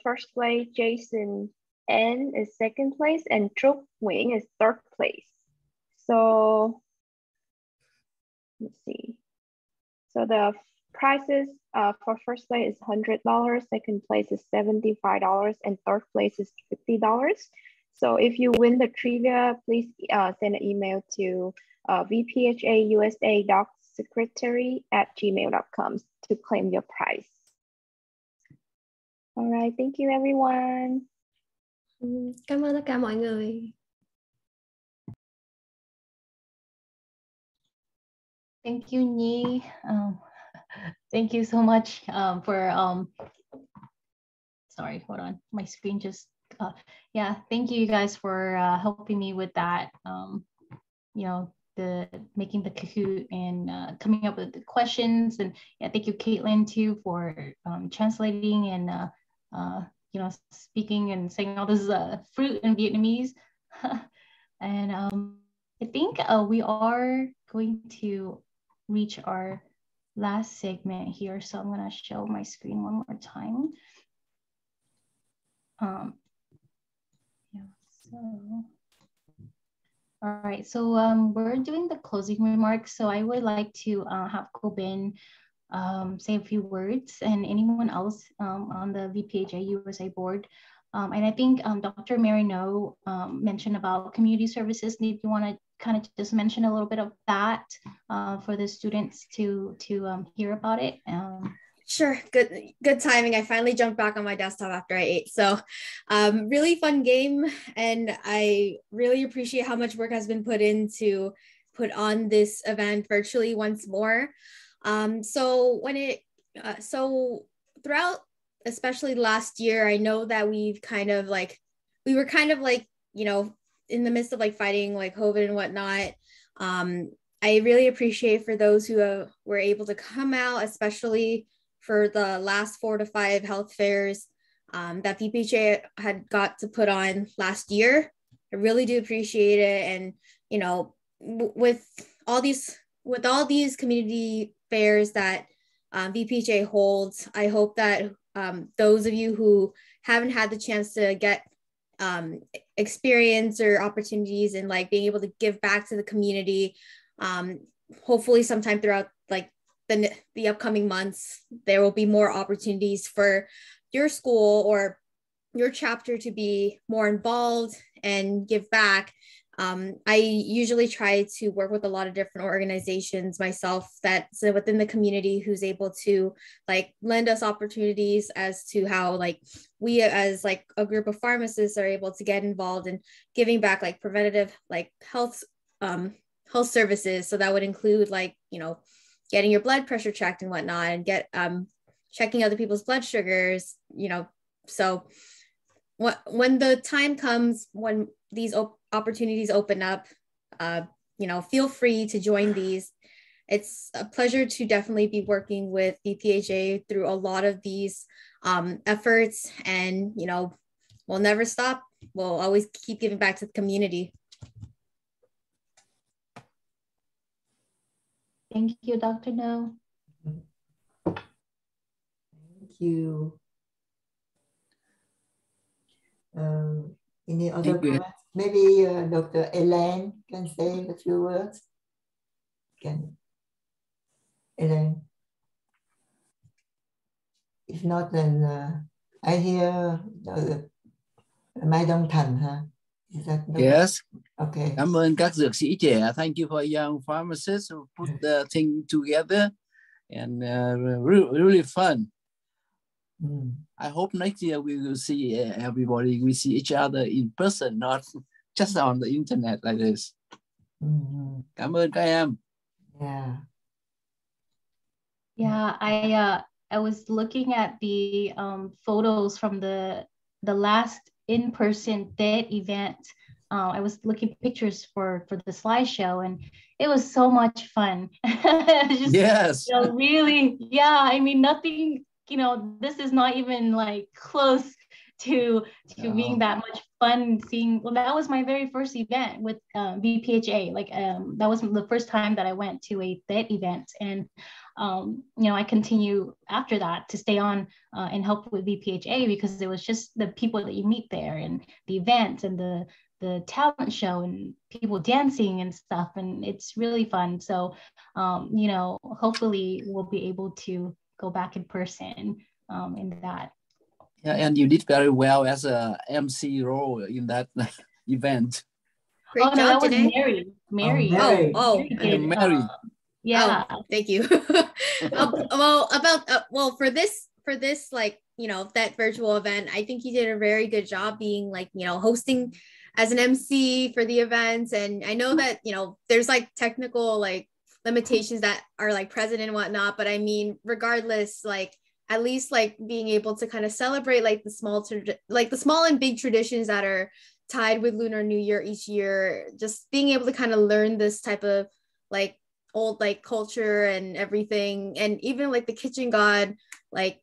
first place, Jason N is second place, and Trúc Nguyễn is third place. So let's see. So the prices for first place is $100, second place is $75, and third place is $50. So if you win the trivia, please send an email to vphausa.secretary@gmail.com to claim your prize. All right, thank you everyone. Cảm ơn tất cả mọi người. Thank you, Nhi. Thank you so much for sorry, hold on, my screen just yeah, thank you guys for helping me with that. You know, the making the Kahoot and coming up with the questions, and yeah, thank you, Caitlin, too, for translating and you know, speaking and saying all this fruit in Vietnamese. And I think we are going to reach our last segment here, so I'm going to show my screen one more time. Yeah, so all right, so we're doing the closing remarks, so I would like to have Cô Ben say a few words, and anyone else on the VPhA USA board. And I think Dr. Mary No mentioned about community services. If you want to kind of just mention a little bit of that for the students to hear about it. Sure, good timing. I finally jumped back on my desktop after I ate. So really fun game. And I really appreciate how much work has been put in to put on this event virtually once more. So throughout, especially last year, I know that we were kind of like, you know, in the midst of like fighting like COVID and whatnot. I really appreciate for those who were able to come out, especially for the last 4 to 5 health fairs that VPhA had got to put on last year. I really do appreciate it. And, you know, with all these community fairs that VPhA holds, I hope that those of you who haven't had the chance to get experience or opportunities and like being able to give back to the community, hopefully sometime throughout like the upcoming months, there will be more opportunities for your school or your chapter to be more involved and give back. I usually try to work with a lot of different organizations myself that's within the community who's able to like lend us opportunities as to how like we as like a group of pharmacists are able to get involved in giving back like preventative like health services. So that would include like, you know, getting your blood pressure checked and whatnot, and get checking other people's blood sugars, you know. So when the time comes, when these opportunities open up, you know, feel free to join these. It's a pleasure to definitely be working with VPhA through a lot of these efforts, and, you know, we'll never stop. We'll always keep giving back to the community. Thank you, Dr. No. Thank you. Any other comments? Maybe Dr. Elaine can say a few words. Elaine? If not, then I hear Mai Dong Thành, huh? Is that yes. Okay. Cảm ơn các dược sĩ trẻ. Thank you for young pharmacists who put the thing together, and really fun. I hope next year we will see everybody. We see each other in person, not just on the internet like this. Cảm ơn các em. Yeah. Yeah, I was looking at the photos from the last in-person TED event I was looking pictures for the slideshow, and it was so much fun. Just, yes. Really, yeah. I mean, nothing. This is not even like close to being that much fun. Seeing, well, that was my very first event with VPhA. Like, that was the first time that I went to a TED event, and I continue after that to stay on and help with VPhA, because it was just the people that you meet there, and the events, and the talent show, and people dancing and stuff, and it's really fun. So hopefully we'll be able to go back in person in that. Yeah, and you did very well as a MC role in that event. Great job, that was Mary. Mary. Mary. Yeah. Oh, thank you. For this like that virtual event, I think you did a very good job being like hosting as an MC for the events. And I know that there's like technical like limitations that are like present and whatnot, but I mean, regardless, like at least like being able to kind of celebrate like the small and big traditions that are tied with Lunar New Year each year, just being able to kind of learn this type of like old like culture and everything, and even like the kitchen god like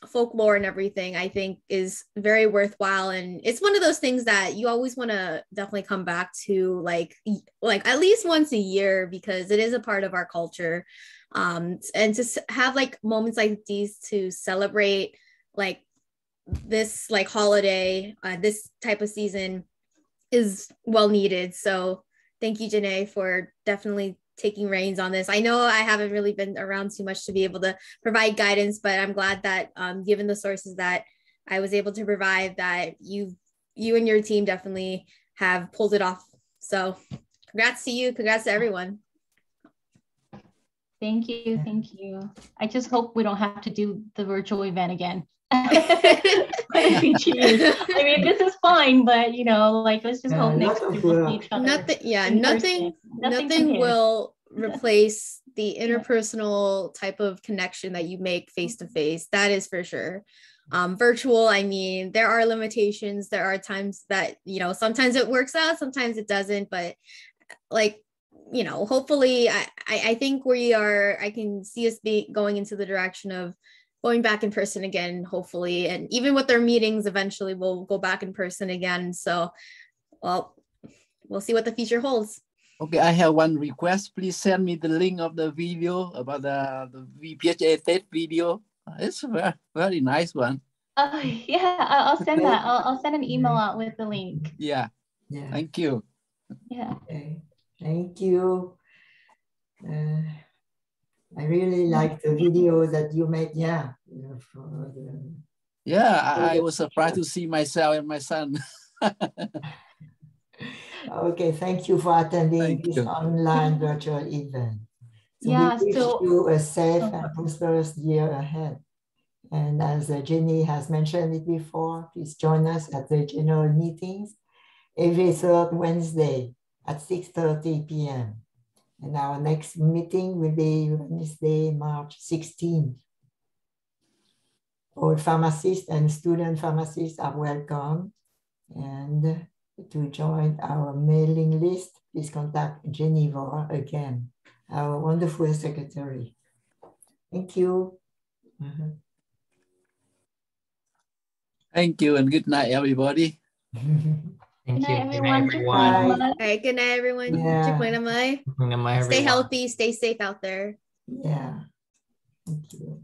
folklore and everything, I think is very worthwhile. And it's one of those things that you always want to definitely come back to like at least once a year, because it is a part of our culture. And to have like moments like these to celebrate like this like holiday, this type of season is well needed. So thank you, Janae, for definitely taking reins on this. I know I haven't really been around too much to be able to provide guidance, but I'm glad that given the sources that I was able to provide, that you and your team definitely have pulled it off. So congrats to you. Congrats to everyone. Thank you. Thank you. I just hope we don't have to do the virtual event again. I mean, this is fine, but like let's just hope next year we'll see each other. Nothing will replace the interpersonal type of connection that you make face to face. That is for sure. Virtual, I mean, there are limitations. There are times that sometimes it works out, sometimes it doesn't. But like hopefully, I think I can see us going into the direction of going back in person again, hopefully. And even with their meetings, eventually we'll go back in person again. So, well, we'll see what the future holds. Okay, I have one request. Please send me the link of the video about the VPhA TED video. It's a very, very nice one. Yeah, I'll send that. I'll send an email out with the link. Yeah. Thank you. Yeah. Okay. Thank you. I really like the video that you made. Yeah. I was surprised to see myself and my son. Okay, thank you for attending this online virtual event. So we wish you a safe and prosperous year ahead. And as Jenny has mentioned it before, please join us at the general meetings every third Wednesday at 6:30 p.m. And our next meeting will be Wednesday, March 16th. All pharmacists and student pharmacists are welcome. And to join our mailing list, please contact Jennifer again, our wonderful secretary. Thank you. Thank you and good night, everybody. Thank you. Good night, everyone. All right, good night, everyone. Yeah. Stay healthy, stay safe out there. Yeah. Thank you.